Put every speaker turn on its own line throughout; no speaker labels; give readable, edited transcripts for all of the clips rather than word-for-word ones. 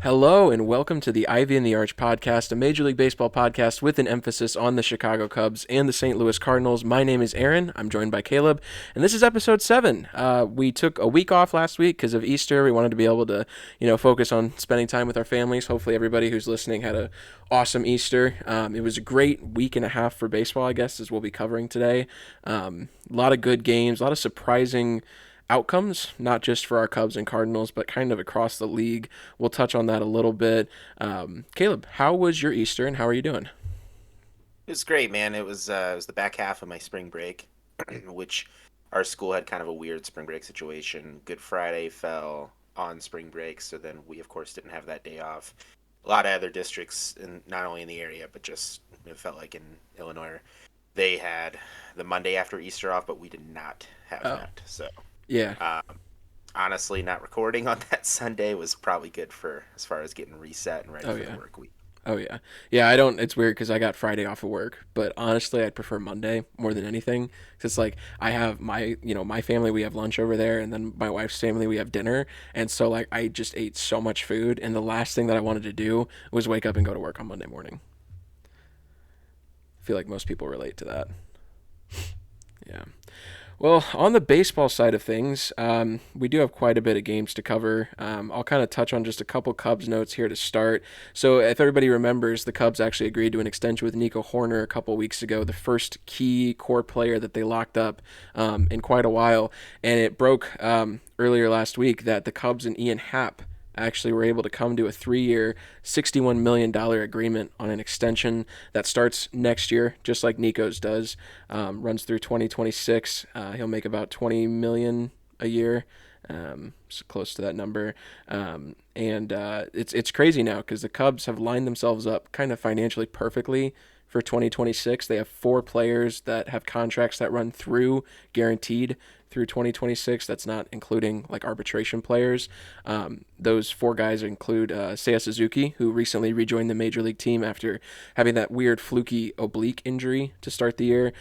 Hello and welcome to the Ivy and the Arch podcast, a Major League Baseball podcast with an emphasis on the Chicago Cubs and the St. Louis Cardinals. My name is Aaron. I'm joined by Caleb, and this is episode 7. We took a week off last week because of Easter. We wanted to be able to, focus on spending time with our families. Hopefully, everybody who's listening had a awesome Easter. It was a great week and a half for baseball, I guess, as we'll be covering today. A lot of good games, a lot of surprising outcomes, not just for our Cubs and Cardinals, but kind of across the league. We'll touch on that a little bit. Caleb, how was your Easter and how are you doing?
It was great, man. It was the back half of my spring break, which our school had kind of a weird spring break situation. Good Friday fell on spring break, so then we of course didn't have that day off. A lot of other districts, not only in the area, but just it felt like in Illinois, they had the Monday after Easter off, but we did not have
Oh,
that. So
yeah.
um, honestly, not recording on that Sunday was probably good for as far as getting reset and ready
Oh,
for the
yeah.
work week.
Oh, yeah. Yeah, I don't, it's weird because I got Friday off of work, but honestly, I'd prefer Monday more than anything. 'Cause it's like, I have my family, we have lunch over there, and then my wife's family, we have dinner. And so, like, I just ate so much food, and the last thing that I wanted to do was wake up and go to work on Monday morning. I feel like most people relate to that. Yeah. Well, on the baseball side of things, we do have quite a bit of games to cover. I'll kind of touch on just a couple Cubs notes here to start. So, if everybody remembers, the Cubs actually agreed to an extension with Nico Horner a couple weeks ago, the first key core player that they locked up in quite a while. And it broke earlier last week that the Cubs and Ian Happ actually were able to come to a 3-year, $61 million agreement on an extension that starts next year, just like Nico's does. Runs through 2026. He'll make about $20 million a year. So close to that number. And it's crazy now because the Cubs have lined themselves up kind of financially perfectly for 2026. They have 4 players that have contracts that run through guaranteed through 2026. That's not including like arbitration players. Those 4 guys include Seiya Suzuki, who recently rejoined the major league team after having that weird fluky oblique injury to start the year.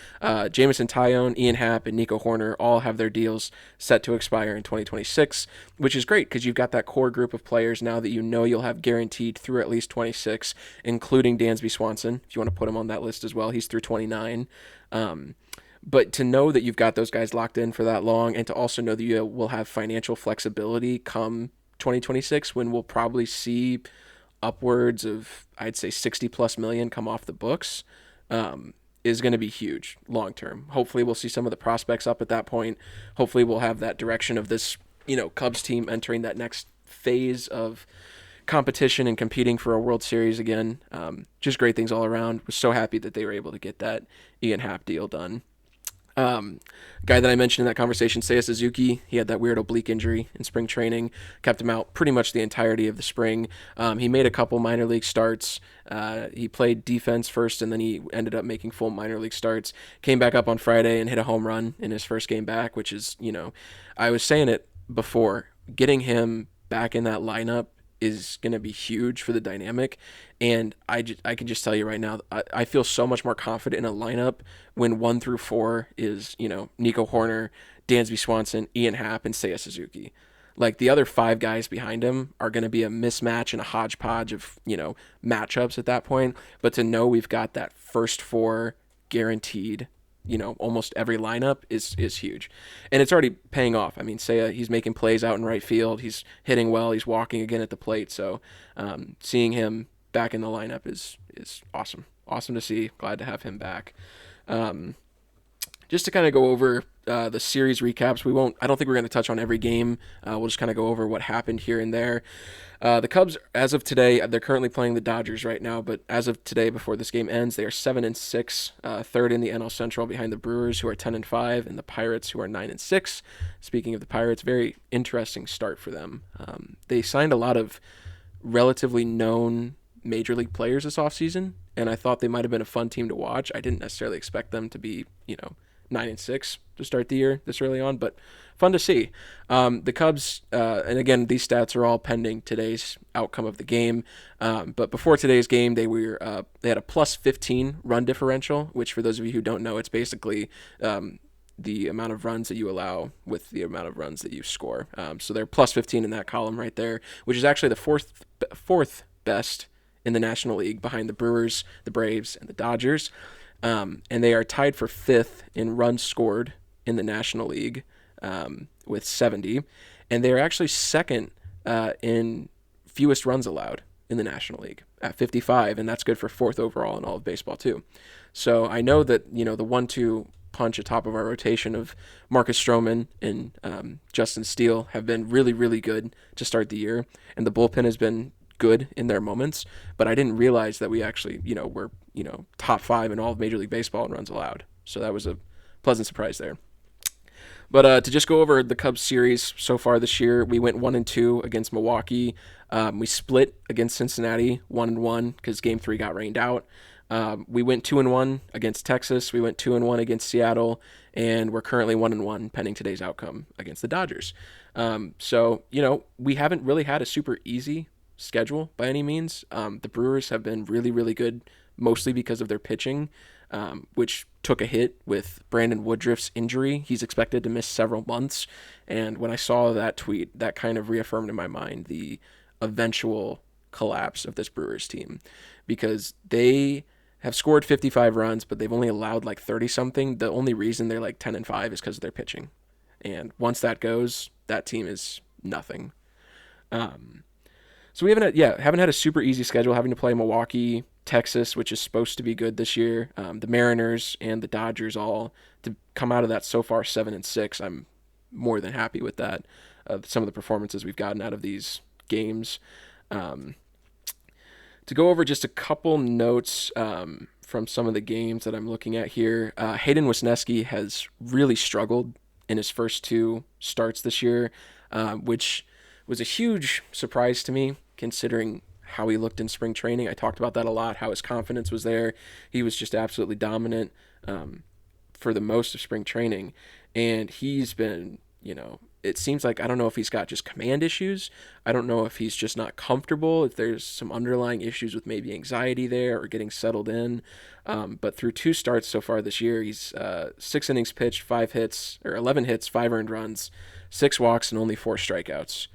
Jamison Tyone, Ian Happ, and Nico Horner all have their deals set to expire in 2026, which is great because you've got that core group of players now that you know you'll have guaranteed through at least 26, including Dansby Swanson, if you want to put him on that list as well. He's through 29. But to know that you've got those guys locked in for that long, and to also know that you will have financial flexibility come 2026, when we'll probably see upwards of, I'd say, 60 plus million come off the books, is going to be huge long term. Hopefully, we'll see some of the prospects up at that point. Hopefully, we'll have that direction of this, Cubs team entering that next phase of competition and competing for a World Series again. Just great things all around. Was so happy that they were able to get that Ian Happ deal done. Um, Guy that I mentioned in that conversation, Seiya Suzuki, he had that weird oblique injury in spring training, kept him out pretty much the entirety of the spring. He made a couple minor league starts. He played defense first, and then he ended up making full minor league starts. Came back up on Friday and hit a home run in his first game back, which is, I was saying it before, getting him back in that lineup is going to be huge for the dynamic. And I can just tell you right now, I feel so much more confident in a lineup when 1 through 4 is, Nico Horner, Dansby Swanson, Ian Happ, and Seiya Suzuki. Like the other 5 guys behind him are going to be a mismatch and a hodgepodge of, matchups at that point. But to know we've got that first 4 guaranteed, almost every lineup is huge, and it's already paying off. I mean, Seiya, he's making plays out in right field. He's hitting well. He's walking again at the plate. So, seeing him back in the lineup is awesome. Awesome to see. Glad to have him back. Um, just to kind of go over the series recaps, we won't. I don't think we're going to touch on every game. We'll just kind of go over what happened here and there. The Cubs, as of today, they're currently playing the Dodgers right now. But as of today, before this game ends, they are 7-6, third in the NL Central behind the Brewers, who are 10-5, and the Pirates, who are 9-6. Speaking of the Pirates, very interesting start for them. They signed a lot of relatively known major league players this offseason, and I thought they might have been a fun team to watch. I didn't necessarily expect them to be, 9-6 to start the year this early on, but fun to see. The Cubs, and again, these stats are all pending today's outcome of the game. But before today's game, they had a plus 15 run differential, which for those of you who don't know, it's basically the amount of runs that you allow with the amount of runs that you score. So they're plus 15 in that column right there, which is actually the fourth fourth best in the National League behind the Brewers, the Braves, and the Dodgers. And they are tied for fifth in runs scored in the National League with 70. And they're actually second in fewest runs allowed in the National League at 55, and that's good for fourth overall in all of baseball too. So I know that the 1-2 punch atop of our rotation of Marcus Stroman and Justin Steele have been really, really good to start the year, and the bullpen has been good in their moments. But I didn't realize that we actually were top five in all of Major League Baseball in runs allowed. So that was a pleasant surprise there. But to just go over the Cubs series so far this year, we went 1-2 against Milwaukee. We split against Cincinnati 1-1 because Game 3 got rained out. We went 2-1 against Texas. We went 2-1 against Seattle, and we're currently 1-1 pending today's outcome against the Dodgers. So we haven't really had a super easy schedule by any means. The Brewers have been really, really good, mostly because of their pitching, which took a hit with Brandon Woodruff's injury. He's expected to miss several months. And when I saw that tweet, that kind of reaffirmed in my mind the eventual collapse of this Brewers team, because they have scored 55 runs, but they've only allowed like 30 something. The only reason they're like 10-5 is because of their pitching. And once that goes, that team is nothing. So we haven't had a super easy schedule, having to play Milwaukee, Texas, which is supposed to be good this year, the Mariners and the Dodgers, all to come out of that so far 7-6. I'm more than happy with that. Some of the performances we've gotten out of these games. To go over just a couple notes from some of the games that I'm looking at here, Hayden Wesneski has really struggled in his first two starts this year, which was a huge surprise to me considering how he looked in spring training. I talked about that a lot, how his confidence was there. He was just absolutely dominant for the most of spring training. And he's been, it seems like, I don't know if he's got just command issues. I don't know if he's just not comfortable, if there's some underlying issues with maybe anxiety there or getting settled in. But through two starts so far this year, he's 6 innings pitched, 11 hits, 5 earned runs, 6 walks, and only 4 strikeouts.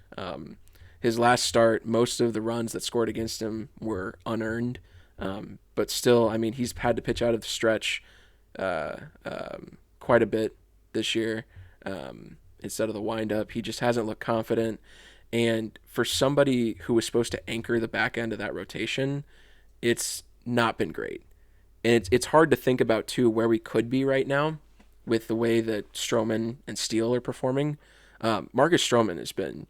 His last start, most of the runs that scored against him were unearned. But still, I mean, he's had to pitch out of the stretch quite a bit this year instead of the windup. He just hasn't looked confident. And for somebody who was supposed to anchor the back end of that rotation, it's not been great. And it's hard to think about, too, where we could be right now with the way that Stroman and Steele are performing. Marcus Stroman has been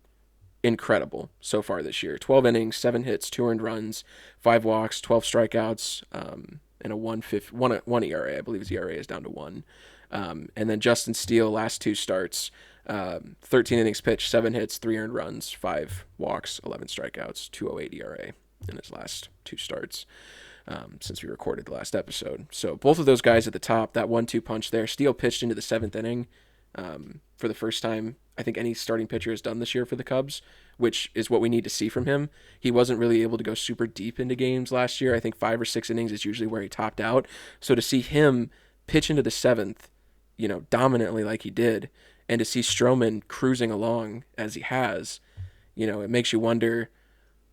incredible so far this year. 12 innings, 7 hits, 2 earned runs, 5 walks, 12 strikeouts, and a 1 ERA. I believe his ERA is down to 1. And then Justin Steele, last 2 starts, 13 innings pitched, 7 hits, 3 earned runs, 5 walks, 11 strikeouts, 2.08 ERA in his last 2 starts since we recorded the last episode. So both of those guys at the top, that 1-2 punch there. Steele pitched into the 7th inning for the first time I think any starting pitcher has done this year for the Cubs, which is what we need to see from him. He wasn't really able to go super deep into games last year. I think 5 or 6 innings is usually where he topped out. So to see him pitch into the 7th, dominantly like he did, and to see Stroman cruising along as he has, it makes you wonder,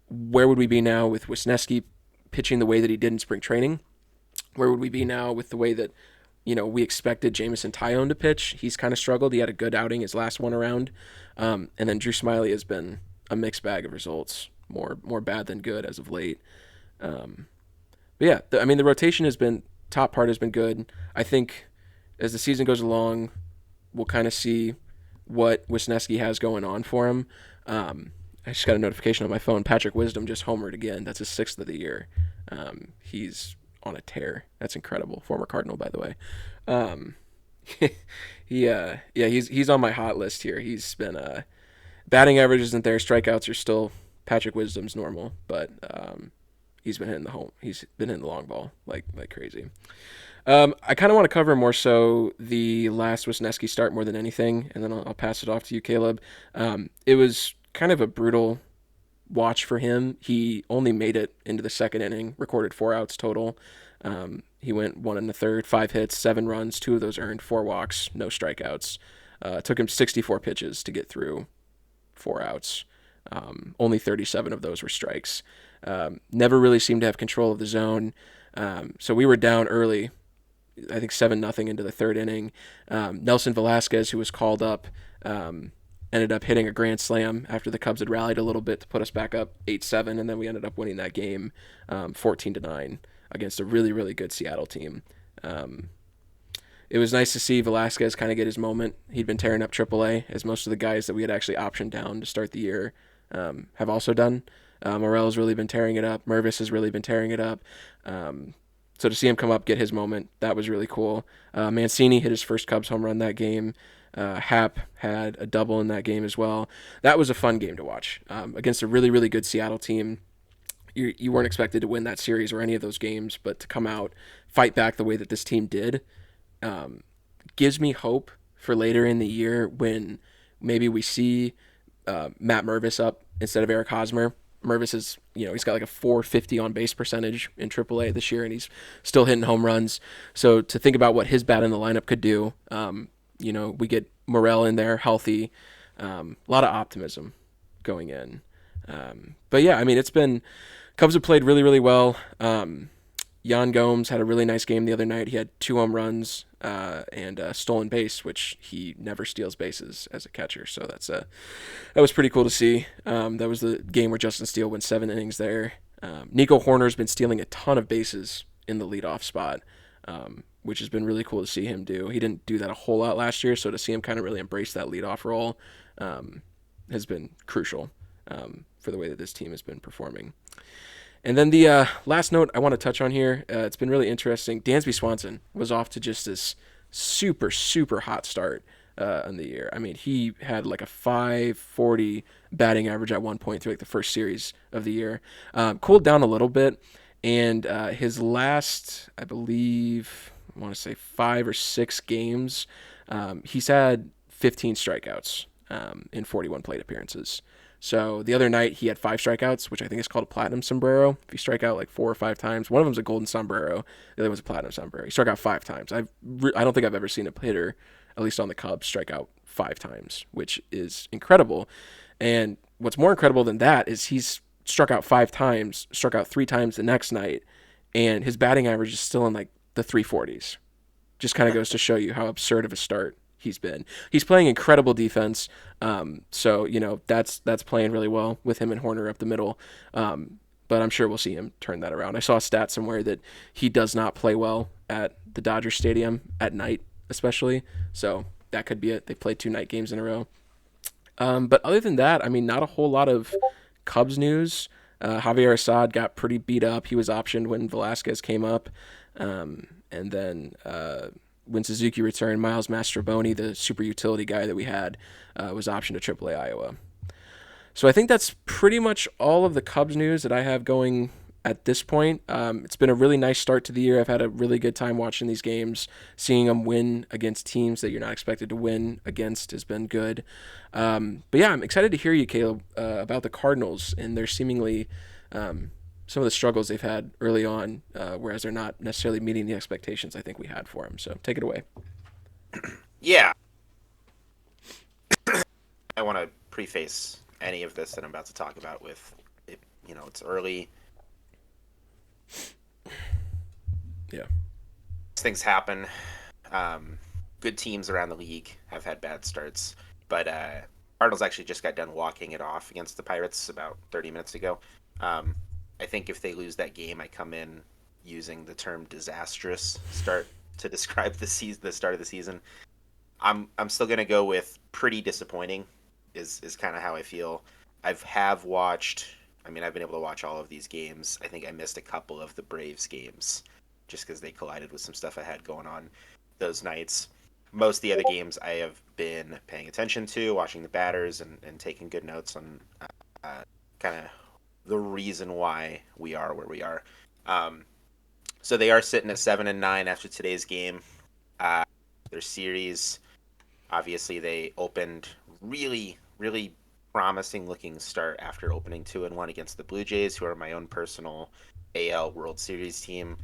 where would we be now with Wesneski pitching the way that he did in spring training? Where would we be now with the way that we expected Jamison Tyone to pitch? He's kind of struggled. He had a good outing his last one around. And then Drew Smyly has been a mixed bag of results, more bad than good as of late. But yeah, the rotation top part has been good. I think as the season goes along, we'll kind of see what Wisniewski has going on for him. I just got a notification on my phone. Patrick Wisdom just homered again. That's his 6th of the year. He's on a tear. That's incredible. Former Cardinal, by the way. He's on my hot list here. He's been batting average isn't there. Strikeouts are still Patrick Wisdom's normal, but he's been hitting the long ball like crazy. I kind of want to cover more so the last Wisniewski start more than anything, and then I'll pass it off to you, Caleb. It was kind of a brutal watch for him. He only made it into the 2nd inning, recorded 4 outs total. He went 1 1/3, 5 hits, 7 runs, 2 of those earned, 4 walks, no strikeouts. It took him 64 pitches to get through 4 outs. Only 37 of those were strikes. Never really seemed to have control of the zone. So we were down early, I think 7-0 into the third inning. Nelson Velasquez, who was called up, ended up hitting a grand slam after the Cubs had rallied a little bit to put us back up 8-7, and then we ended up winning that game 14-9 against a really, really good Seattle team. It was nice to see Velasquez kind of get his moment. He'd been tearing up AAA, as most of the guys that we had actually optioned down to start the year have also done. Morel's really been tearing it up. Mervis has really been tearing it up. So to see him come up, get his moment, that was really cool. Mancini hit his first Cubs home run that game. Happ had a double in that game as well. That was a fun game to watch against a really, really good Seattle team. You weren't expected to win that series or any of those games, but to come out, fight back the way that this team did, gives me hope for later in the year when maybe we see Matt Mervis up instead of Eric Hosmer. Mervis is, he's got like a 450 on base percentage in AAA this year, and he's still hitting home runs. So to think about what his bat in the lineup could do, we get Morel in there healthy, a lot of optimism going in. But yeah, I mean, Cubs have played really, really well. Yan Gomes had a really nice game the other night. He had 2 home runs and a stolen base, which he never steals bases as a catcher. So that was pretty cool to see. That was the game where Justin Steele went 7 innings there. Nico Horner's been stealing a ton of bases in the leadoff spot, which has been really cool to see him do. He didn't do that a whole lot last year, so to see him kind of really embrace that leadoff role has been crucial for the way that this team has been performing. And then the last note I want to touch on here, it's been really interesting. Dansby Swanson was off to just this super, super hot start in the year. I mean, he had like a 540 batting average at one point through like the first series of the year. Cooled down a little bit, and his last, I believe, I want to say 5 or 6 games, he's had 15 strikeouts in 41 plate appearances. So the other night he had 5 strikeouts, which I think is called a platinum sombrero. If you strike out like 4 or 5 times, one of them's a golden sombrero, the other one's a platinum sombrero. He struck out 5 times. I don't think I've ever seen a hitter, at least on the Cubs, strike out 5 times, which is incredible. And what's more incredible than that is he's struck out 5 times, struck out 3 times the next night, and his batting average is still in like the 340s. Just kind of goes to show you how absurd of a start he's been. He's playing incredible defense, so that's playing really well with him and Horner up the middle. But I'm sure we'll see him turn that around. I saw a stat somewhere that he does not play well at the Dodger Stadium at night, especially. So that could be it. They played 2 night games in a row. But other than that, I mean, not a whole lot of Cubs news. Javier Assad got pretty beat up. He was optioned when Velasquez came up, and then when Suzuki returned, Miles Mastroboni, the super utility guy that we had, was optioned to AAA Iowa. So I think that's pretty much all of the Cubs news that I have going at this point. It's been a really nice start to the year. I've had a really good time watching these games. Seeing them win against teams that you're not expected to win against has been good. But yeah, I'm excited to hear you, Caleb, about the Cardinals and their seemingly some of the struggles they've had early on, whereas they're not necessarily meeting the expectations I think we had for them. So take it away.
Yeah. I want to preface any of this that I'm about to talk about with, it's early.
Yeah.
Things happen. Good teams around the league have had bad starts, but Cardinals actually just got done walking it off against the Pirates about 30 minutes ago. I think if they lose that game, I come in using the term disastrous start to describe the start of the season. I'm still gonna go with pretty disappointing is kind of how I feel. I've been able to watch all of these games. I think I missed a couple of the Braves games just because they collided with some stuff I had going on those nights. Most of the other games I have been paying attention to, watching the batters and taking good notes on kind of the reason why we are where we are. So they are sitting at 7-9 after today's game. Their series, obviously, they opened really, really promising looking start after opening 2-1 against the Blue Jays, who are my own personal AL World Series team.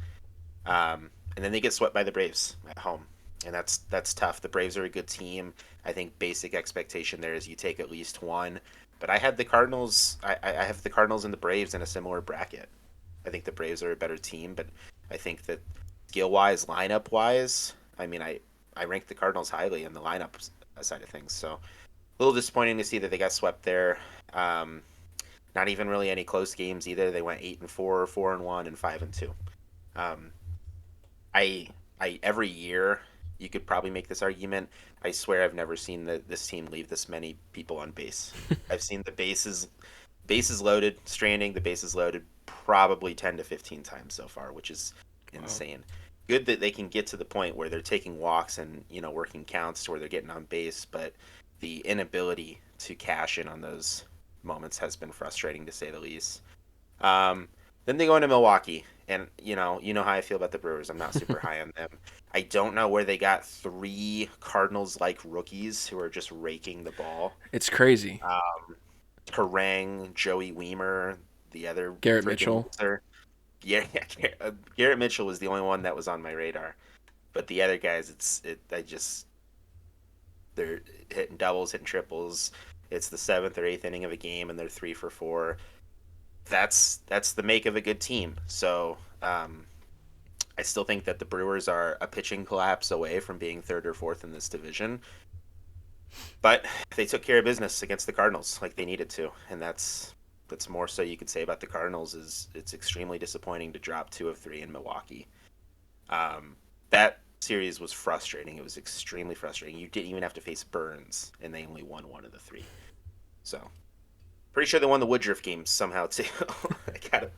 And then they get swept by the Braves at home. and that's tough. The Braves are a good team. I think basic expectation there is you take at least one. But I had the Cardinals. I have the Cardinals and the Braves in a similar bracket. I think the Braves are a better team, but I think that skill wise, lineup wise, I mean, I rank the Cardinals highly in the lineup side of things. So a little disappointing to see that they got swept there. Um, Not even really any close games either. They went 8-4, 4-1, and 5-2. Um, I I every year you could probably make this argument. I swear I've never seen this team leave this many people on base. I've seen the bases loaded, stranding, the bases loaded probably 10 to 15 times so far, which is
Wow.
insane. Good that they can get to the point where they're taking walks and, working counts to where they're getting on base, but the inability to cash in on those moments has been frustrating to say the least. Um, then they go into Milwaukee, and you know how I feel about the Brewers. I'm not super high on them. I don't know where they got three Cardinals-like rookies who are just raking the ball.
It's crazy.
Terang, Joey Weimer, the other
Garrett
freaking
Mitchell.
loser. Yeah, Garrett Mitchell was the only one that was on my radar, but the other guys, they're hitting doubles, hitting triples. It's the seventh or eighth inning of a game, and they're 3 for 4. That's the make of a good team. So I still think that the Brewers are a pitching collapse away from being third or fourth in this division, but they took care of business against the Cardinals like they needed to, and that's more so you could say about the Cardinals is it's extremely disappointing to drop 2 of 3 in Milwaukee. That series was frustrating. It was extremely frustrating. You didn't even have to face Burns, and they only won 1 of the 3. So pretty sure they won the Woodruff game somehow too. I got it.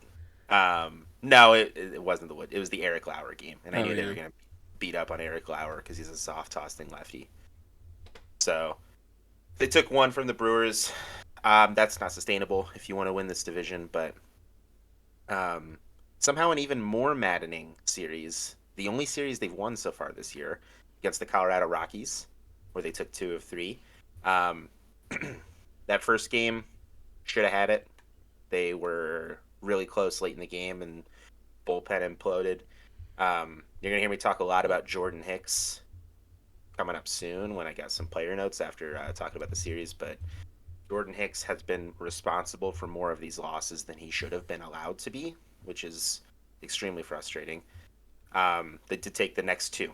No, it wasn't the Wood. It was the Eric Lauer game, and I
Oh
knew they
yeah.
were gonna beat up on Eric Lauer because he's a soft tossing lefty. So they took one from the Brewers. That's not sustainable if you want to win this division, but um, somehow an even more maddening series, the only series they've won so far this year, against the Colorado Rockies, where they took 2 of 3. Um, that first game should have had it. They were really close late in the game, and bullpen imploded. You're gonna hear me talk a lot about Jordan Hicks coming up soon when I got some player notes after talking about the series. But Jordan Hicks has been responsible for more of these losses than he should have been allowed to be, which is extremely frustrating. They did take the next two,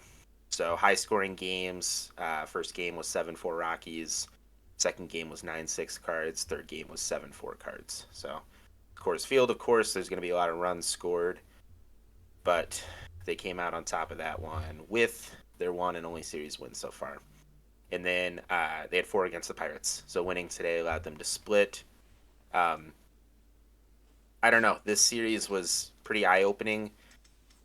so high scoring games. First game was 7-4 Rockies. Second game was 9-6 Cards. Third game was 7-4 Cards. So Coors Field, of course, there's going to be a lot of runs scored, but they came out on top of that one with their one and only series win so far. And then they had 4 against the Pirates, so winning today allowed them to split. Um, I don't know. This series was pretty eye opening.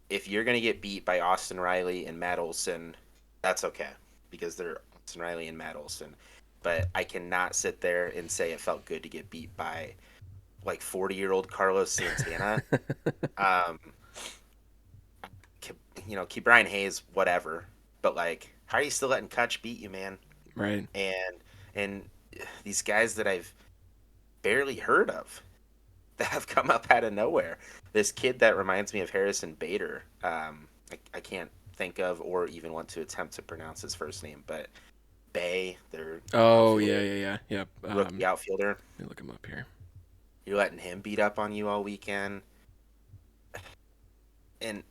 If you're going to get beat by Austin Riley and Matt Olson, that's okay because they're Austin Riley and Matt Olson. But I cannot sit there and say it felt good to get beat by like 40-year-old Carlos Santana. Um, keep Brian Hayes, whatever. But like, how are you still letting Kutch beat you, man?
Right.
And these guys that I've barely heard of that have come up out of nowhere. This kid that reminds me of Harrison Bader. I can't think of or even want to attempt to pronounce his first name, but Bay, their
Oh yeah,
outfielder,
yeah, yeah. Yep.
rookie outfielder.
Let me look him up here.
You're letting him beat up on you all weekend. And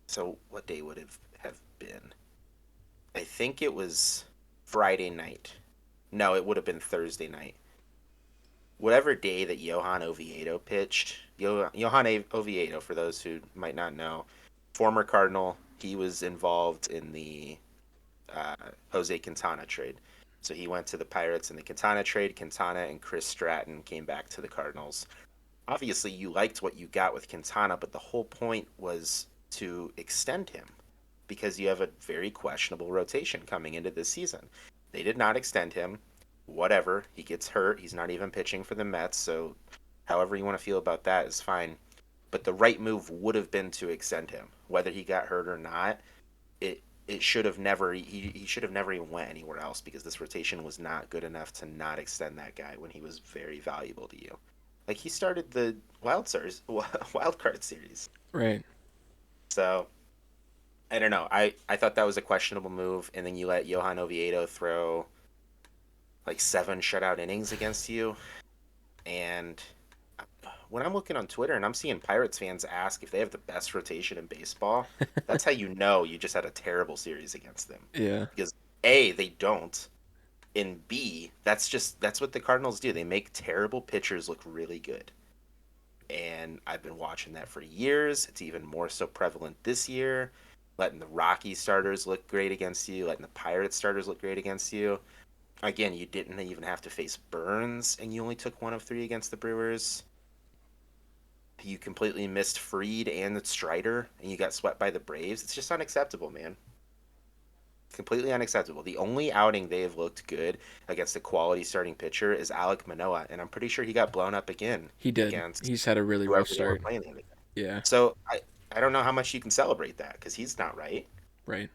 so, what day would it have been? I think it was Friday night. No, it would have been Thursday night. Whatever day that Johan Oviedo pitched, Johan Oviedo, for those who might not know, former Cardinal, he was involved in the uh, Jose Quintana trade. So he went to the Pirates in the Quintana trade. Quintana and Chris Stratton came back to the Cardinals. Obviously, you liked what you got with Quintana, but the whole point was to extend him because you have a very questionable rotation coming into this season. They did not extend him. Whatever. He gets hurt. He's not even pitching for the Mets. So, however you want to feel about that is fine. But the right move would have been to extend him, whether he got hurt or not. It should have never he should have never even went anywhere else because this rotation was not good enough to not extend that guy when he was very valuable to you. Like he started the wild card series.
Right.
So I don't know. I thought that was a questionable move, and then you let Johan Oviedo throw like 7 shutout innings against you. And when I'm looking on Twitter and I'm seeing Pirates fans ask if they have the best rotation in baseball, that's how you know you just had a terrible series against them.
Yeah,
Because A, they don't, and B, that's what the Cardinals do. They make terrible pitchers look really good. And I've been watching that for years. It's even more so prevalent this year. Letting the Rockies starters look great against you, letting the Pirates starters look great against you. Again, you didn't even have to face Burns, and you only took 1 of 3 against the Brewers. You completely missed Freed and Strider, and you got swept by the Braves. It's just unacceptable, man. Completely unacceptable. The only outing they have looked good against a quality starting pitcher is Alek Manoah, and I'm pretty sure he got blown up again
he did.
against
He's had a really rough
whoever they were
start.
playing the other day.
Yeah,
So I don't know how much you can celebrate that because he's not right.
right.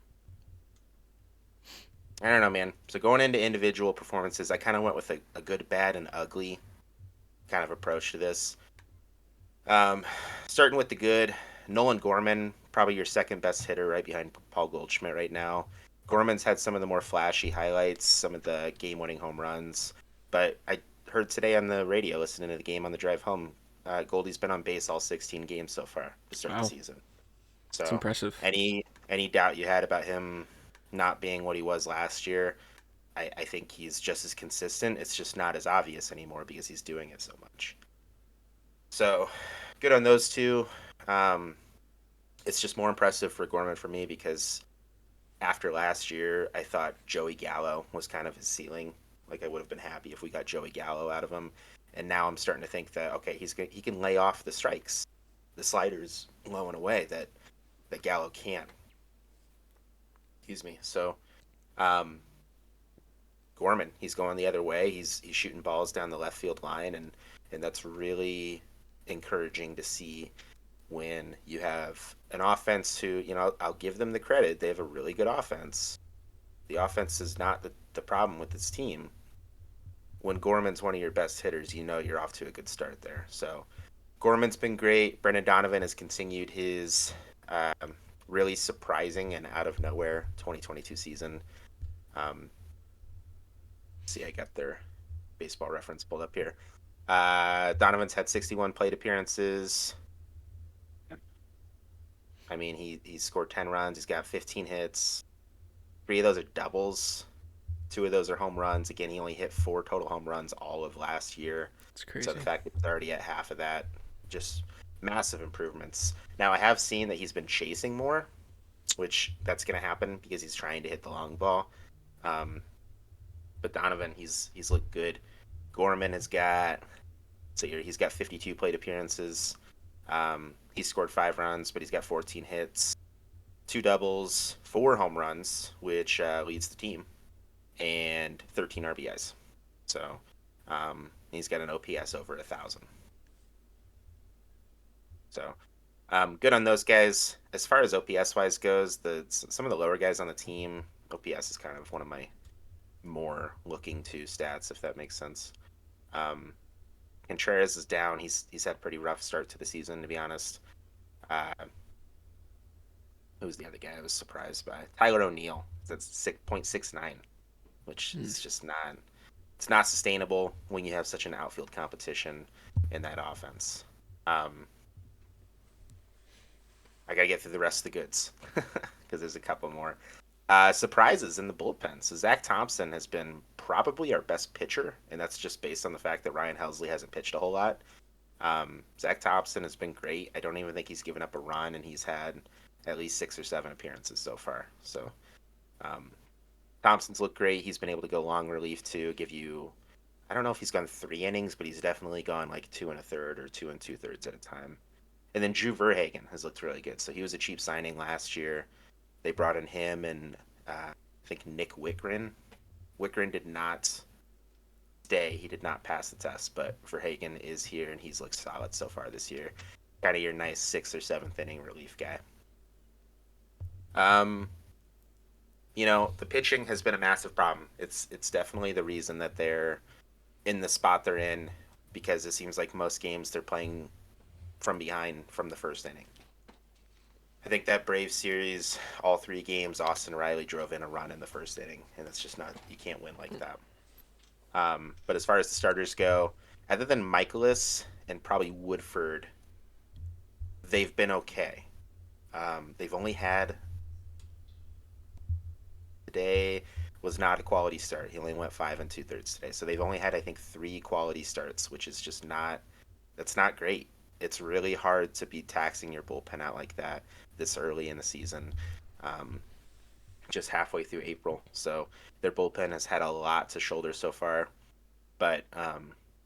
I don't know, man. So going into individual performances, I kind of went with a good, bad, and ugly kind of approach to this. Um, Starting with the good, Nolan Gorman, probably your second best hitter right behind Paul Goldschmidt right now. Gorman's had some of the more flashy highlights, some of the game winning home runs. But I heard today on the radio, listening to the game on the drive home, Goldie's been on base all 16 games so far to start the
Wow,
season.
it's
So
impressive.
any doubt you had about him not being what he was last year, I think he's just as consistent. It's just not as obvious anymore because he's doing it so much. So good on those two. Um, it's just more impressive for Gorman for me because after last year, I thought Joey Gallo was kind of his ceiling. Like I would have been happy if we got Joey Gallo out of him, and now I'm starting to think that okay, he can lay off the strikes, the sliders low and away that Gallo can't. Excuse me. So um, Gorman, he's going the other way. He's shooting balls down the left field line, and that's really encouraging to see when you have an offense who, I'll give them the credit. They have a really good offense. The offense is not the problem with this team. When Gorman's one of your best hitters, you know you're off to a good start there. So Gorman's been great. Brendan Donovan has continued his um, really surprising and out of nowhere 2022 season. Um, See, I got their baseball reference pulled up here. Donovan's had 61 plate appearances. I mean, he scored 10 runs. He's got 15 hits. 3 of those are doubles. 2 of those are home runs. Again, he only hit 4 total home runs all of last year.
It's
So the
crazy.
fact that he's already at half of that, just massive improvements. Now, I have seen that he's been chasing more, which that's going to happen because he's trying to hit the long ball. Um, but Donovan, he's looked good. Gorman has got so he's got 52 plate appearances. He scored 5 runs, but he's got 14 hits, 2 doubles, 4 home runs, which leads the team, and 13 RBIs. So he's got an OPS over 1,000. So good on those guys. As far as OPS wise goes, some of the lower guys on the team, OPS is kind of one of my more looking to stats, if that makes sense. Um, Contreras is down. He's had a pretty rough start to the season, to be honest. Uh, who was the other guy I was surprised by? Tyler O'Neill. That's 6.69, which
Hmm.
is just not. It's not sustainable when you have such an outfield competition in that offense. Um, I gotta get through the rest of the goods because there's a couple more. Surprises in the bullpen. So Zach Thompson has been probably our best pitcher, and that's just based on the fact that Ryan Helsley hasn't pitched a whole lot. Zach Thompson has been great. I don't even think he's given up a run, and he's had at least 6 or 7 appearances so far. So um, Thompson's looked great. He's been able to go long relief to give you. I don't know if he's gone 3 innings, but he's definitely gone like 2 1/3 or 2 2/3 at a time. And then Drew Verhagen has looked really good. So he was a cheap signing last year. They brought in him and I think Nick Wickren. Wickren did not stay. He did not pass the test, but Verhagen is here and he's looked solid so far this year. Kind of your nice 6th or 7th inning relief guy. Um, the pitching has been a massive problem. It's definitely the reason that they're in the spot they're in because it seems like most games they're playing from behind from the first inning. I think that Braves series, all three games, Austin Riley drove in a run in the first inning, and it's just not, you can't win like that. But as far as the starters go, other than Michaelis and probably Woodford, they've been okay. They've only had today was not a quality start. He only went 5 2/3 today, so they've only had I think three quality starts, which is just not that's not great. It's really hard to be taxing your bullpen out like that this early in the season, um, just halfway through April. So their bullpen has had a lot to shoulder so far, but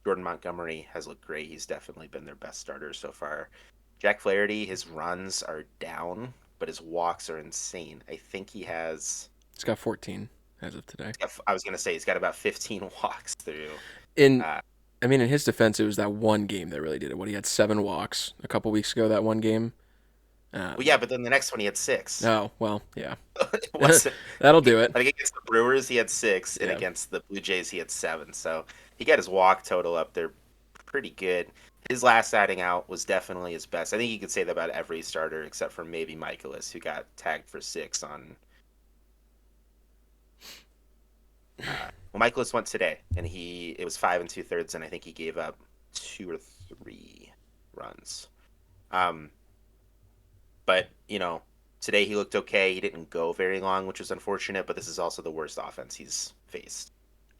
Jordan Montgomery has looked great. He's definitely been their best starter so far. Jack Flaherty, his runs are down, but his walks are insane. I think he has.
He's got 14 as of today.
I was gonna say he's got about 15 walks through.
In
Uh,
I mean, in his defense, it was that one game that really did it. What, he had 7 walks a couple weeks ago. That one game.
well, yeah,
Um,
but then the next one he had six.
oh well, yeah,
It wasn't.
that'll do it.
I think against the Brewers he had six, and
Yeah,
against the Blue Jays he had seven. So he got his walk total up there pretty good. His last outing out was definitely his best. I think you could say that about every starter except for maybe Michaelis, who got tagged for six on. Well, Michaelis went today, and it was 5 2/3, and I think he gave up two or three runs. Um, but today he looked okay. He didn't go very long, which was unfortunate. But this is also the worst offense he's faced,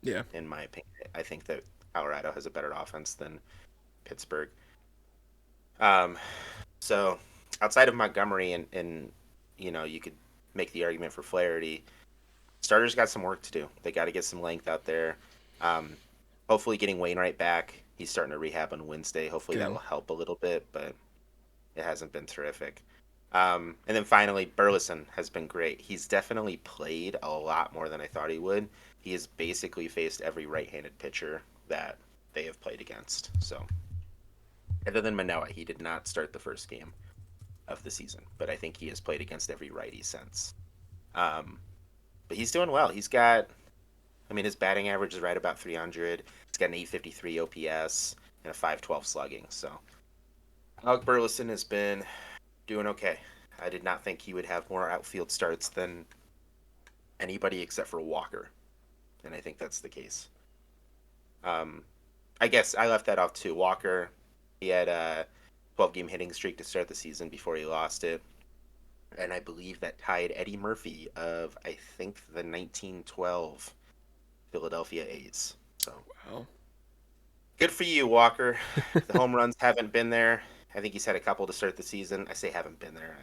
yeah,
in my opinion. I think that Colorado has a better offense than Pittsburgh. Um, so outside of Montgomery and you could make the argument for Flaherty. Starters got some work to do. They got to get some length out there. Um, hopefully, getting Wainwright back. He's starting to rehab on Wednesday. Hopefully, that
good.
will help a little bit, but it hasn't been terrific. And then finally, Burleson has been great. He's definitely played a lot more than I thought he would. He has basically faced every right-handed pitcher that they have played against. So, other than Manoa, he did not start the first game of the season, but I think he has played against every righty since. Um, but he's doing well. I mean, his batting average is right about 300. He's got an 853 OPS and a 512 slugging. So Alec Burleson has been doing okay. I did not think he would have more outfield starts than anybody except for Walker, and I think that's the case. Um, I guess I left that off too. Walker, he had a 12-game hitting streak to start the season before he lost it, and I believe that tied Eddie Murphy of I think the 1912 Philadelphia A's. So
Wow.
good for you, Walker. The home runs haven't been there. I think he's had a couple to start the season. I say haven't been there.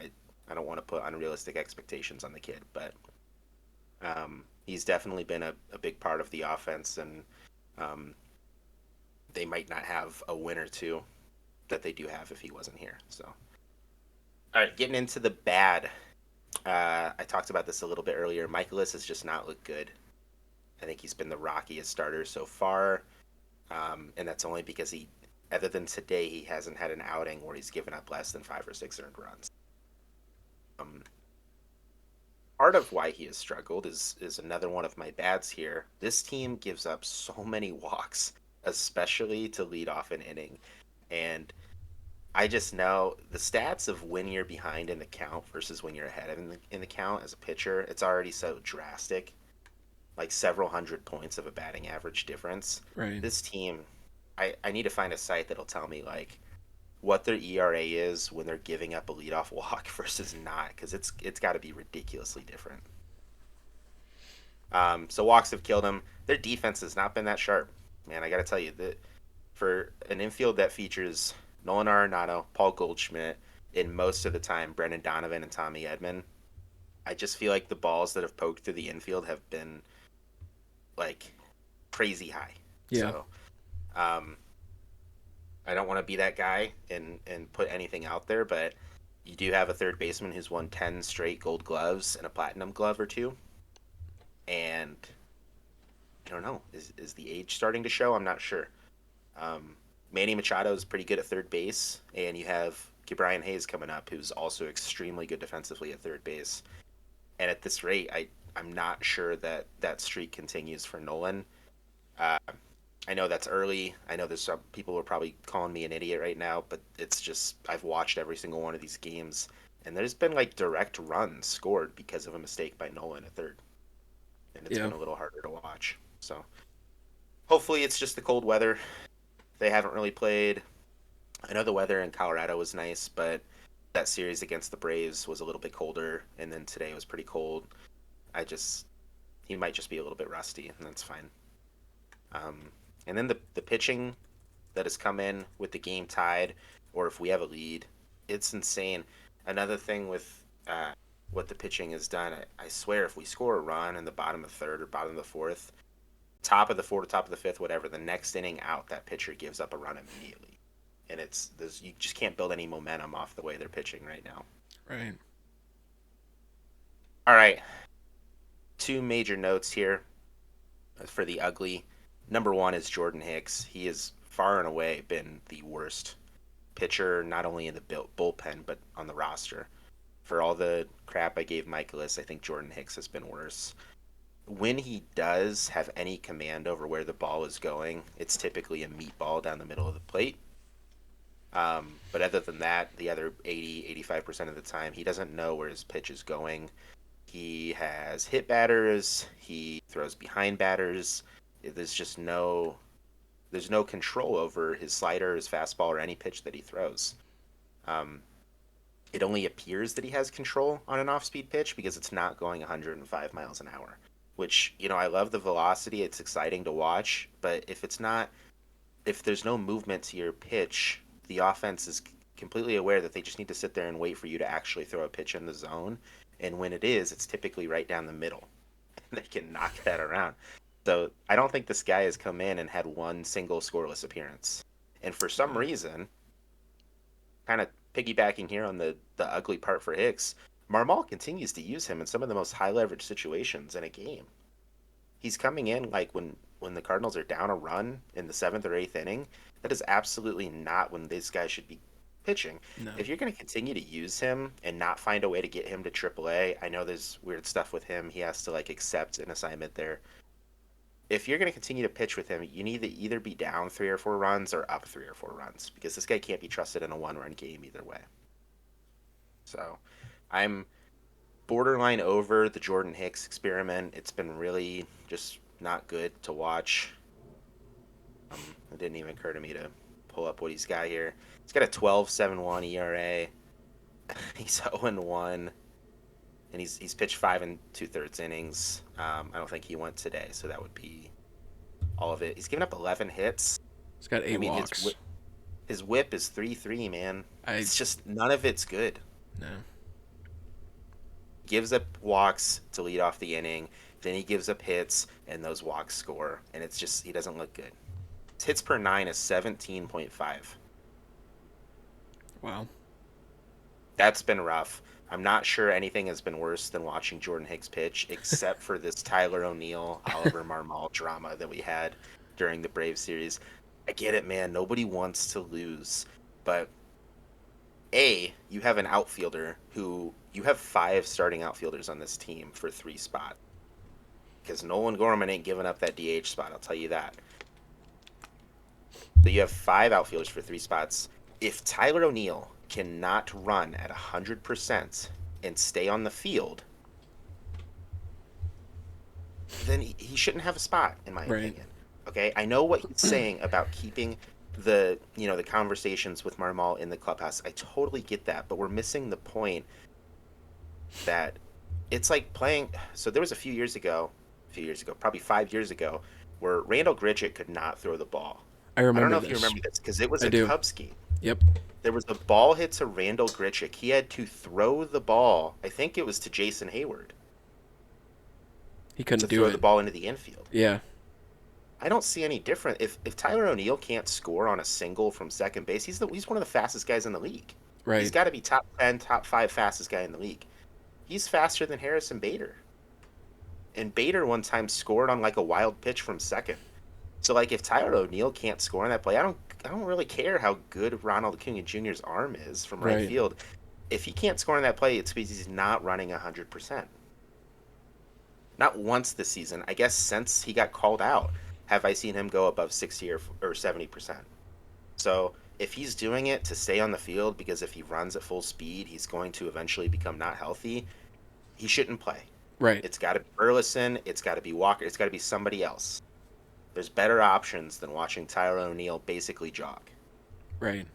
I don't want to put unrealistic expectations on the kid, but he's definitely been a big part of the offense, and um, they might not have a win or two that they do have if he wasn't here. So, all right, getting into the bad. I talked about this a little bit earlier. Michaelis has just not looked good. I think he's been the rockiest starter so far, and that's only because other than today, he hasn't had an outing where he's given up less than 5 or 6 earned runs. Um, Part of why he has struggled is another one of my bads here. This team gives up so many walks, especially to lead off an inning, and I just know the stats of when you're behind in the count versus when you're ahead in the count as a pitcher. It's already so drastic, like several hundred points of a batting average difference.
Right.
This team, I need to find a site that'll tell me like what their ERA is when they're giving up a leadoff walk versus not, because it's got to be ridiculously different. So walks have killed them. Their defense has not been that sharp, man. I got to tell you that for an infield that features Nolan Arenado, Paul Goldschmidt, and most of the time Brendan Donovan and Tommy Edman, I just feel like the balls that have poked through the infield have been like crazy high.
Yeah.
So um, I don't want to be that guy and put anything out there, but you do have a third baseman who's won 10 straight Gold Gloves and a Platinum Glove or two, and I don't know, is the age starting to show? I'm not sure. Um, Manny Machado is pretty good at third base, and you have Brian Hayes coming up, who's also extremely good defensively at third base. And at this rate, I'm not sure that streak continues for Nolan. Uh, I know that's early. I know there's some people who are probably calling me an idiot right now, but it's just I've watched every single one of these games, and there's been like direct runs scored because of a mistake by Nolan at third, and it's
Yeah.
been a little harder to watch. So hopefully it's just the cold weather. They haven't really played. I know the weather in Colorado was nice, but that series against the Braves was a little bit colder, and then today was pretty cold. I just he might just be a little bit rusty, and that's fine. Um, and then the pitching that has come in with the game tied, or if we have a lead, it's insane. Another thing with what the pitching has done, I swear, if we score a run in the bottom of the third or bottom of the fourth, top of the fourth, top of the fifth, whatever, the next inning out, that pitcher gives up a run immediately, and it's there's you just can't build any momentum off the way they're pitching right now.
Right.
All right, two major notes here for the ugly. Number one is Jordan Hicks. He has far and away been the worst pitcher, not only in the bullpen, but on the roster. For all the crap I gave Michaelis, I think Jordan Hicks has been worse. When he does have any command over where the ball is going, it's typically a meatball down the middle of the plate. But other than that, the other 80-85% of the time, he doesn't know where his pitch is going. He has hit batters, he throws behind batters. There's just there's no control over his slider, his fastball, or any pitch that he throws. Um, it only appears that he has control on an off-speed pitch because it's not going 105 miles an hour. Which, I love the velocity. It's exciting to watch, but if there's no movement to your pitch, the offense is completely aware that they just need to sit there and wait for you to actually throw a pitch in the zone. And when it is, it's typically right down the middle. They can knock that around. So I don't think this guy has come in and had one single scoreless appearance. And for some
Wow.
reason, kind of piggybacking here on the ugly part for Hicks, Marmol continues to use him in some of the most high leverage situations in a game. He's coming in like when the Cardinals are down a run in the seventh or eighth inning. That is absolutely not when this guy should be pitching.
No.
If you're going to continue to use him and not find a way to get him to AAA, I know there's weird stuff with him. He has to like accept an assignment there. If you're going to continue to pitch with him, you need to either be down 3 or 4 runs or up 3 or 4 runs because this guy can't be trusted in a one-run game either way. So, I'm borderline over the Jordan Hicks experiment. It's been really just not good to watch. It didn't even occur to me to pull up what he's got here. He's got a 12.71 ERA. He's 0-1, and he's pitched 5 2/3 innings. I don't think he went today, so that would be all of it. He's given up 11 hits.
He's got
I
eight
mean,
walks.
his whip is 3.3, man.
I
It's just none of it's good.
no.
Gives up walks to lead off the inning, then he gives up hits, and those walks score, and it's just he doesn't look good. His hits per nine is 17.5.
Wow.
That's been rough. I'm not sure anything has been worse than watching Jordan Hicks pitch, except for this Tyler O'Neill, Oliver Marmol drama that we had during the Braves series. I get it, man. Nobody wants to lose, but you have an outfielder who you have 5 starting outfielders on this team for 3 spots because Nolan Gorman ain't giving up that DH spot. I'll tell you that. So you have 5 outfielders for 3 spots. If Tyler O'Neill cannot run at 100% and stay on the field, then he shouldn't have a spot, in my
Right.
opinion. Okay, I know what he's saying about keeping the conversations with Marmol in the clubhouse. I totally get that, but we're missing the point that it's like playing. So there was a few years ago, probably 5 years ago, where Randall Gritchick could not throw the ball.
I
I don't know
remember
if you
this.
remember this because it was
I
a
do.
Cubs game.
Yep.
There was a ball hit to Randall Gritchick. He had to throw the ball. I think it was to Jason Hayward
He
to
couldn't do
throw the
it.
ball into the infield.
Yeah.
I don't see any different. If Tyler O'Neill can't score on a single from second base, he's one of the fastest guys in the league. He's
Right.
got to be top 10, top 5 fastest guy in the league. He's faster than Harrison Bader. And Bader one time scored on like a wild pitch from second. So like if Tyler O'Neill can't score on that play, I don't really care how good Ronald Acuna Jr.'s arm is from right
Right.
field. If he can't score on that play, it's because he's not running 100%. Not once this season. I guess since he got called out, have I seen him go above 60 or 70%. So if he's doing it to stay on the field, because if he runs at full speed, he's going to eventually become not healthy, he shouldn't play.
Right.
It's got to be Burleson. It's got to be Walker. It's got to be somebody else. There's better options than watching Tyler O'Neill basically jog.
Right.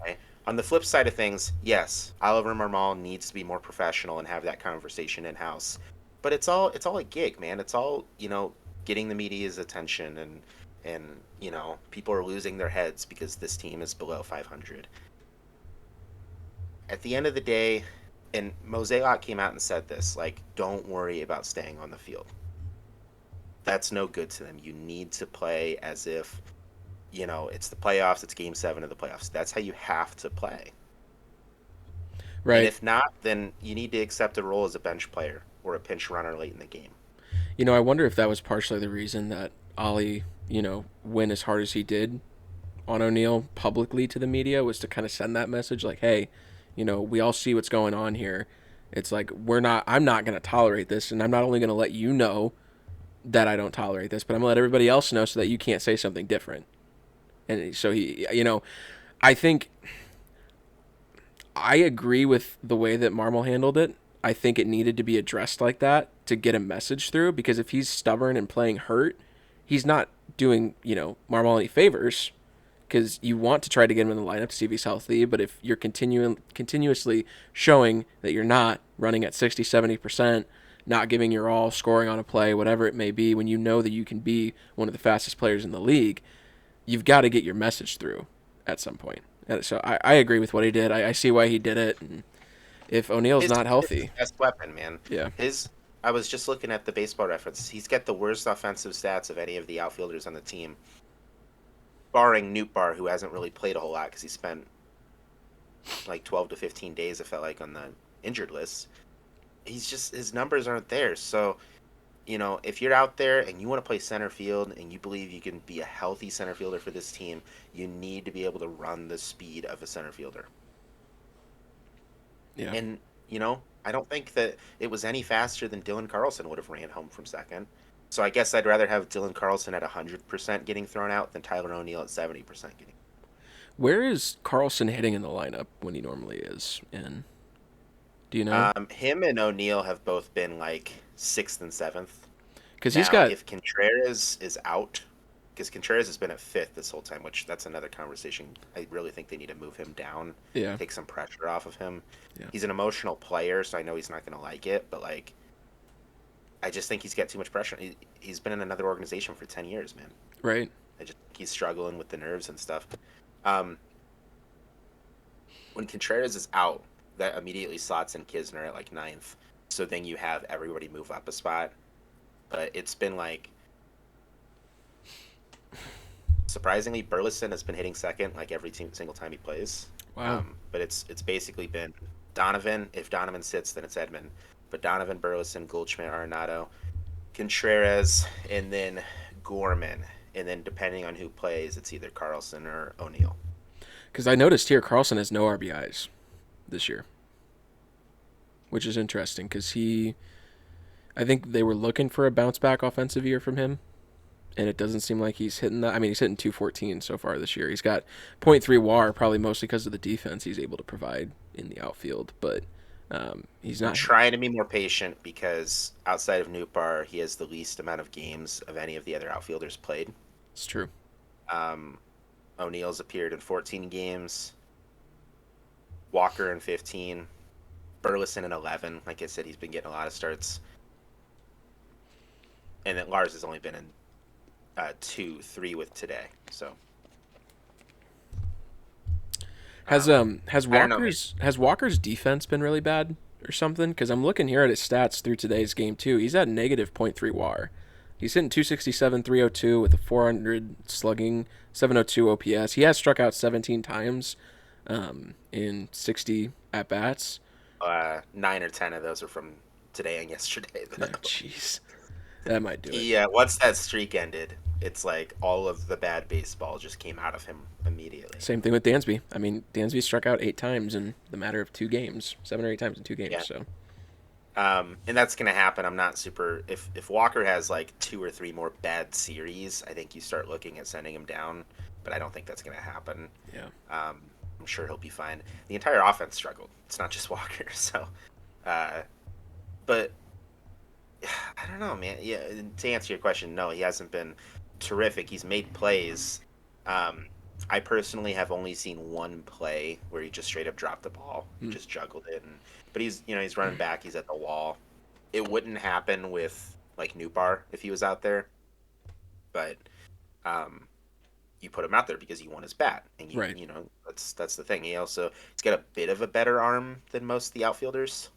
Okay? On the flip side of things, yes, Oliver Marmol needs to be more professional and have that conversation in house. But it's all a gig, man. It's all, getting the media's attention, and people are losing their heads because this team is below 500. At the end of the day, and Mozeliak came out and said this, like, don't worry about staying on the field. That's no good to them. You need to play as if, it's the playoffs, it's game 7 of the playoffs. That's how you have to play. And
Right.
if not, then you need to accept a role as a bench player or a pinch runner late in the game.
I wonder if that was partially the reason that Ollie, went as hard as he did on O'Neal publicly to the media, was to kind of send that message like, hey, we all see what's going on here. It's like, I'm not going to tolerate this. And I'm not only going to let you know that I don't tolerate this, but I'm going to let everybody else know so that you can't say something different. And so I think I agree with the way that Marmol handled it. I think it needed to be addressed like that to get a message through, because if he's stubborn and playing hurt, he's not doing, Marmol any favors, because you want to try to get him in the lineup to see if he's healthy. But if you're continuously showing that you're not running at 60, 70%, not giving your all, scoring on a play, whatever it may be, when you know that you can be one of the fastest players in the league, you've got to get your message through at some point. So I agree with what he did. I see why he did it. And if O'Neal's
His
not
is his
healthy,
best weapon, man.
yeah,
His I was just looking at the baseball reference. He's got the worst offensive stats of any of the outfielders on the team, barring Nootbaar, who hasn't really played a whole lot because he spent like 12 to 15 days, it felt like, on the injured list. His numbers aren't there. So, if you're out there and you want to play center field and you believe you can be a healthy center fielder for this team, you need to be able to run the speed of a center fielder.
yeah.
And, I don't think that it was any faster than Dylan Carlson would have ran home from second. So I guess I'd rather have Dylan Carlson at 100% getting thrown out than Tyler O'Neill at 70% getting.
Where is Carlson hitting in the lineup when he normally is? And do you know?
Him and O'Neill have both been like sixth and seventh.
Because he's
Now,
got,
if Contreras is out, because Contreras has been at fifth this whole time, which that's another conversation. I really think they need to move him down,
yeah,
take some pressure off of him.
yeah,
He's an emotional player, so I know he's not going to like it, but like, I just think he's got too much pressure. He's been in another organization for 10 years, man.
right.
I just think he's struggling with the nerves and stuff. Um, when Contreras is out, that immediately slots in Kisner at like ninth. So then you have everybody move up a spot. But it's been like, surprisingly, Burleson has been hitting second like every single time he plays.
Wow.
But it's basically been Donovan. If Donovan sits, then it's Edmund. But Donovan, Burleson, Goldschmidt, Arenado, Contreras, and then Gorman. And then depending on who plays, it's either Carlson or O'Neill.
Because I noticed here Carlson has no RBIs this year, which is interesting because I think they were looking for a bounce back offensive year from him, and it doesn't seem like he's hitting that. I mean, he's hitting 214 so far this year. He's got .3 WAR, probably mostly because of the defense he's able to provide in the outfield, but he's
I'm
not.
trying to be more patient because outside of Nootbaar, he has the least amount of games of any of the other outfielders played.
It's true.
Um, O'Neill's appeared in 14 games, Walker in 15, Burleson in 11. Like I said, he's been getting a lot of starts. And then Lars has only been in 3 with today. So
Has
I don't know, man.
Walker's defense been really bad or something? Because I'm looking here at his stats through today's game too. He's at negative .3 WAR. He's hitting 267, 302 with a 400 slugging, 702 OPS. He has struck out 17 times in 60 at bats.
9 or 10 of those are from today and yesterday.
Oh, jeez, that might do it.
Yeah, once that streak ended, it's like all of the bad baseball just came out of him immediately.
Same thing with Dansby. I mean, Dansby struck out 8 times in the matter of 2 games, 7 or 8 times in 2 games.
Yeah.
So
And that's going to happen. I'm not super. If Walker has like two or three more bad series, I think you start looking at sending him down. But I don't think that's going to happen.
Yeah.
Um, I'm sure he'll be fine. The entire offense struggled. It's not just Walker. So, uh, but I don't know, man. Yeah, to answer your question, no, he hasn't been terrific. He's made plays. Um, I personally have only seen one play where he just straight up dropped the ball,
Hmm.
just juggled it, and but he's running back. He's at the wall. It wouldn't happen with like Newbar if he was out there, but um, you put him out there because you want his bat, and you
Right.
you know that's the thing. He's got a bit of a better arm than most of the outfielders.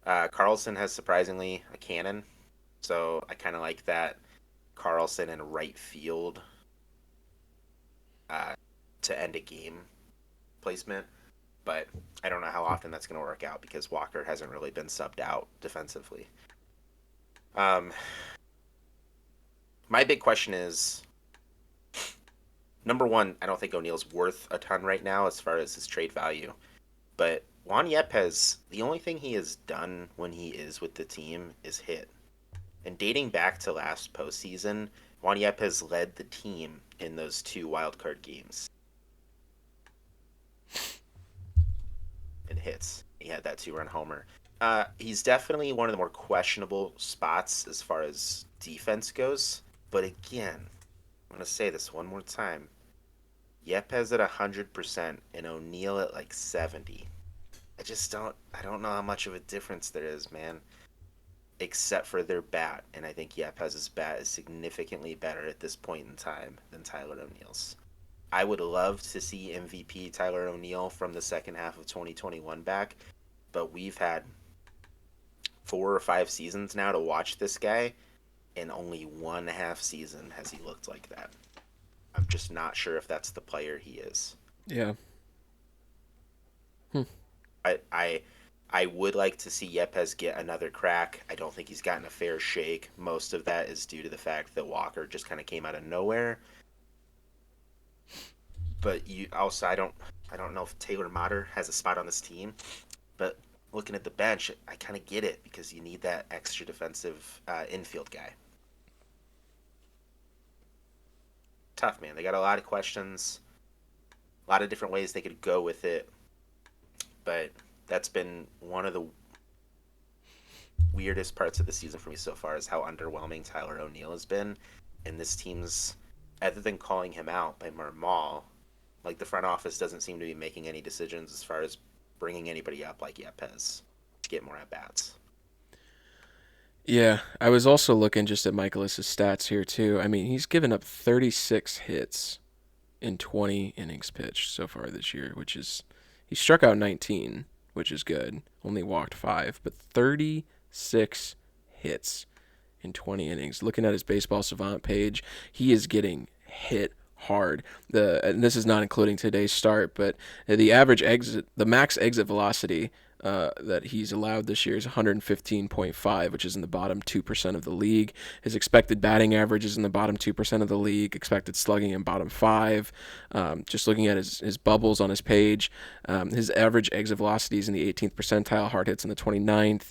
Carlson has surprisingly a cannon, so I kind of like that. Carlson in right field uh, to end a game placement, but I don't know how often that's going to work out because Walker hasn't really been subbed out defensively. Um, my big question is number one, I don't think O'Neill's worth a ton right now as far as his trade value, but Juan Yepes, the only thing he has done when he is with the team is hit. And dating back to last postseason, Juan Yepes led the team in those two wildcard games in hits. He had that two-run homer. He's definitely one of the more questionable spots as far as defense goes. But again, I'm going to say this one more time. Yepes at 100% and O'Neill at like 70. I don't know how much of a difference there is, man, except for their bat. And I think Yepes' bat is significantly better at this point in time than Tyler O'Neill's. I would love to see MVP Tyler O'Neill from the second half of 2021 back, but we've had 4 or 5 seasons now to watch this guy, and only 1.5 season has he looked like that. I'm just not sure if that's the player he is.
Yeah. Hmm.
I I would like to see Yepes get another crack. I don't think he's gotten a fair shake. Most of that is due to the fact that Walker just kind of came out of nowhere. But you also I don't know if Taylor Motter has a spot on this team, but looking at the bench, I kind of get it because you need that extra defensive infield guy. Tough, man. They got a lot of questions, a lot of different ways they could go with it, but that's been one of the weirdest parts of the season for me so far is how underwhelming Tyler O'Neill has been. And this team's, other than calling him out by Marmal, like the front office doesn't seem to be making any decisions as far as bringing anybody up like Yepes to get more at bats.
Yeah, I was also looking just at Michaelis's stats here too. I mean, he's given up 36 hits in 20 innings pitched so far this year, which is he struck out 19, which is good. Only walked 5, but 36 hits in 20 innings. Looking at his baseball savant page, he is getting hit hard. And this is not including today's start, but the max exit velocity that he's allowed this year is 115.5, which is in the bottom 2% of the league. His expected batting average is in the bottom 2% of the league. Expected slugging in bottom 5. Just looking at his bubbles on his page, his average exit velocity is in the 18th percentile. Hard hits in the 29th.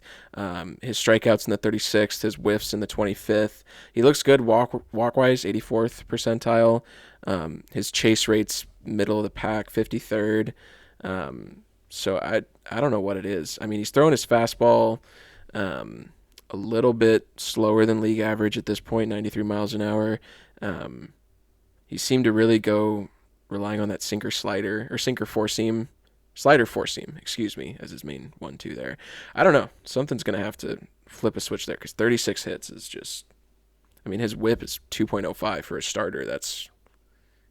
His strikeouts in the 36th. His whiffs in the 25th. He looks good walk wise, 84th percentile. His chase rates middle of the pack, 53rd. So I don't know what it is. I mean, he's throwing his fastball a little bit slower than league average at this point, 93 miles an hour. Um, he seemed to really go relying on that sinker slider or sinker four seam, slider four seam, excuse me, as his main 1-2 there. I don't know. Something's gonna have to flip a switch there because 36 hits is just. I mean, his WHIP is 2.05 for a starter. That's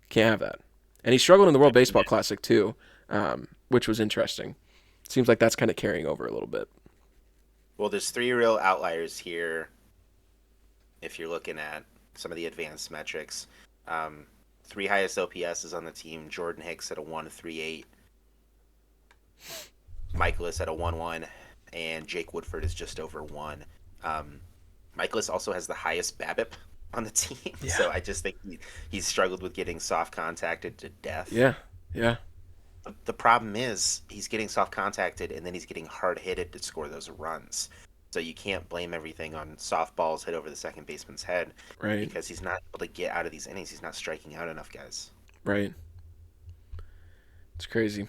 can't have that. And he struggled in the
I
World
mean,
Baseball Classic too, which was interesting. Seems like that's kind of carrying over a little bit.
well, there's three real outliers here if you're looking at some of the advanced metrics. Um, three highest OPS is on the team. Jordan Hicks at a 138, Michaelis at a 1-1, and Jake Woodford is just over 1. Um, Michaelis also has the highest BABIP on the team,
Yeah.
so I just think he's struggled with getting soft contacted to death.
Yeah. Yeah.
The problem is he's getting soft contacted and then he's getting hard hitted to score those runs. So you can't blame everything on softballs hit over the second baseman's head
Right,
because he's not able to get out of these innings. He's not striking out enough guys.
right. It's crazy.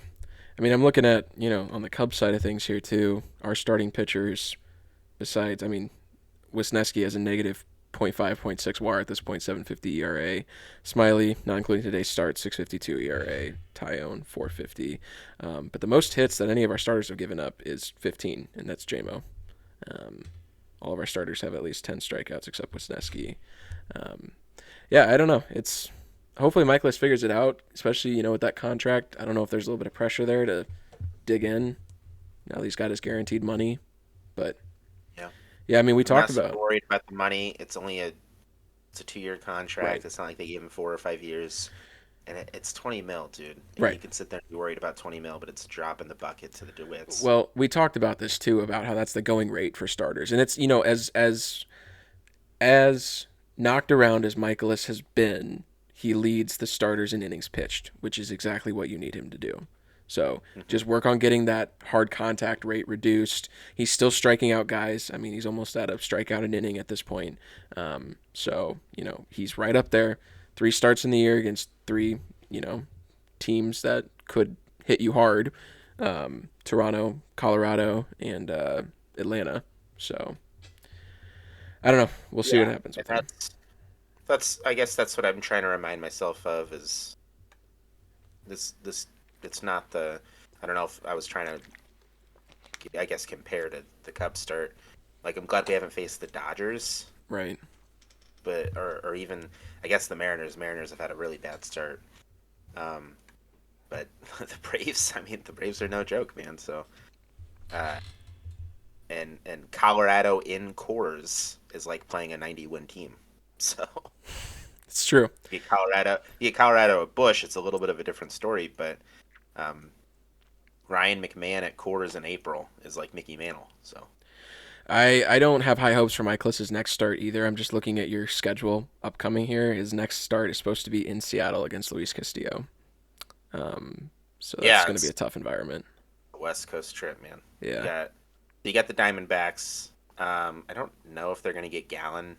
I mean, I'm looking at, on the Cubs side of things here too. Our starting pitchers, besides, I mean, Wisniewski has a negative .5, point 0.6 WAR at this point, 750 ERA. Smiley, not including today's start, 652 ERA. Tyone, 450. But the most hits that any of our starters have given up is 15, and that's JMO. Um, all of our starters have at least 10 strikeouts except Wisniewski. Um, yeah, I don't know. It's hopefully Michaelis figures it out, especially with that contract. I don't know if there's a little bit of pressure there to dig in. Now that he's got his guaranteed money, but
Yeah.
yeah, I mean we
I'm
talked
not super
about
worried about the money. It's a 2 year
right,
contract. It's not like they gave him 4 or 5 years. And it's 20 mil, dude. And you
right.
can sit there and be worried about 20 mil, but it's a drop in the bucket to the DeWitts.
Well, we talked about this too about how that's the going rate for starters, and it's as knocked around as Michaelis has been, he leads the starters in innings pitched, which is exactly what you need him to do. So
Hmm.
just work on getting that hard contact rate reduced. He's still striking out guys. I mean, he's almost at a strikeout an inning at this point. So he's right up there. 3 starts in the year against three teams that could hit you hard. Toronto, Colorado, and Atlanta. So I don't know. We'll see what
Yeah.
happens
And
with him.
that's I guess that's what I'm trying to remind myself of is this it's not the I don't know if I was trying to I guess compare to the Cubs start. Like I'm glad we haven't faced the Dodgers,
Right.
but or even I guess the Mariners. Mariners have had a really bad start. Um, but the Braves, I mean, the Braves are no joke, man. So, uh, and Colorado in Coors is like playing a 90-win team. So,
It's true.
you get Colorado at Bush, it's a little bit of a different story. But um, Ryan McMahon at Coors in April is like Mickey Mantle. So,
I don't have high hopes for Michaelis' next start either. I'm just looking at your schedule upcoming here. His next start is supposed to be in Seattle against Luis Castillo. Um, so that's
yeah,
going to be
it's
a tough environment.
a West Coast trip, man. You
Yeah.
got you got the Diamondbacks. I don't know if they're gonna get Gallon.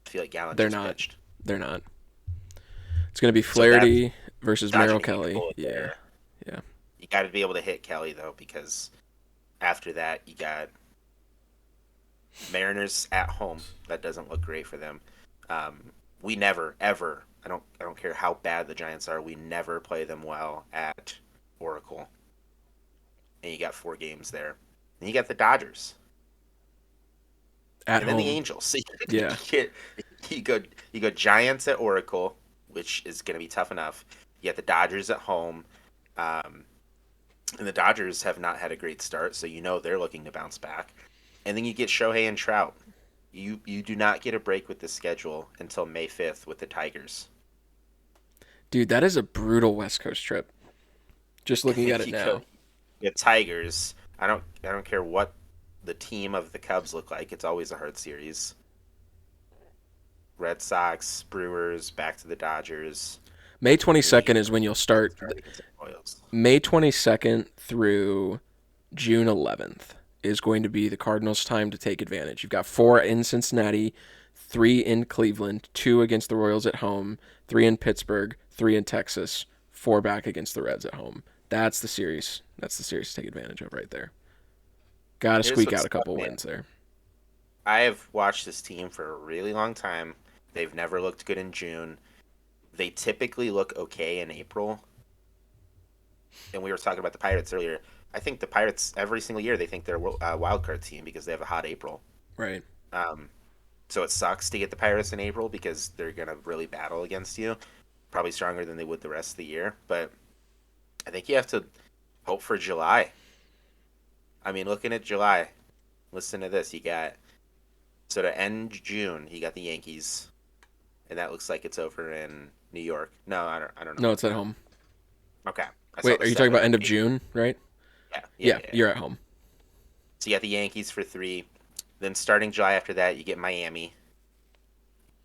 I feel like Gallon
They're
just
not.
pitched,
They're not. It's going to be
so that's
Flaherty versus
dodging
Merrill
a huge
Kelly.
bullet
Yeah.
there.
Yeah.
You got to be able to hit Kelly though, because after that you got Mariners at home. That doesn't look great for them. We never ever. I don't care how bad the Giants are. We never play them well at Oracle. And you got 4 games there. And you got the Dodgers,
At
and then the
home.
Angels. So
Yeah.
get, you go you go Giants at Oracle, which is going to be tough enough. You got the Dodgers at home, um, and the Dodgers have not had a great start, so they're looking to bounce back. And then you get Shohei and Trout. You do not get a break with the schedule until May 5th with the Tigers.
Dude, that is a brutal West Coast trip. Just
And
looking
then
at it
you go
now.
the Tigers. I don't care what the team of the Cubs look like. It's always a hard series. Red Sox, Brewers, back to the Dodgers.
May
Then you
22nd
get
is when you'll
the
start.
start against the Royals.
May 22nd through June 11th is going to be the Cardinals' time to take advantage. You've got 4 in Cincinnati, 3 in Cleveland, 2 against the Royals at home, 3 in Pittsburgh, 3 in Texas, 4 back against the Reds at home. That's the series. That's the series to take advantage of right there. Got to
Here's
squeak
what's
out a
tough,
couple
man.
wins there.
I have watched this team for a really long time. They've never looked good in June. They typically look okay in April. And we were talking about the Pirates earlier. I think the Pirates every single year they think they're a wild card team because they have a hot April.
Right.
Um, so it sucks to get the Pirates in April because they're gonna really battle against you, probably stronger than they would the rest of the year. But I think you have to hope for July. I mean, looking at July, listen to this. You got so to end June, you got the Yankees, and that looks like it's over in New York. No, I don't know
No,
about
it's at
that.
home.
Okay, I saw
Wait,
the
are you talking about
seven.
end of June, right?
Yeah, yeah,
Yeah,
yeah, yeah.
you're at home.
So you got the Yankees for 3. Then starting July after that, you get Miami.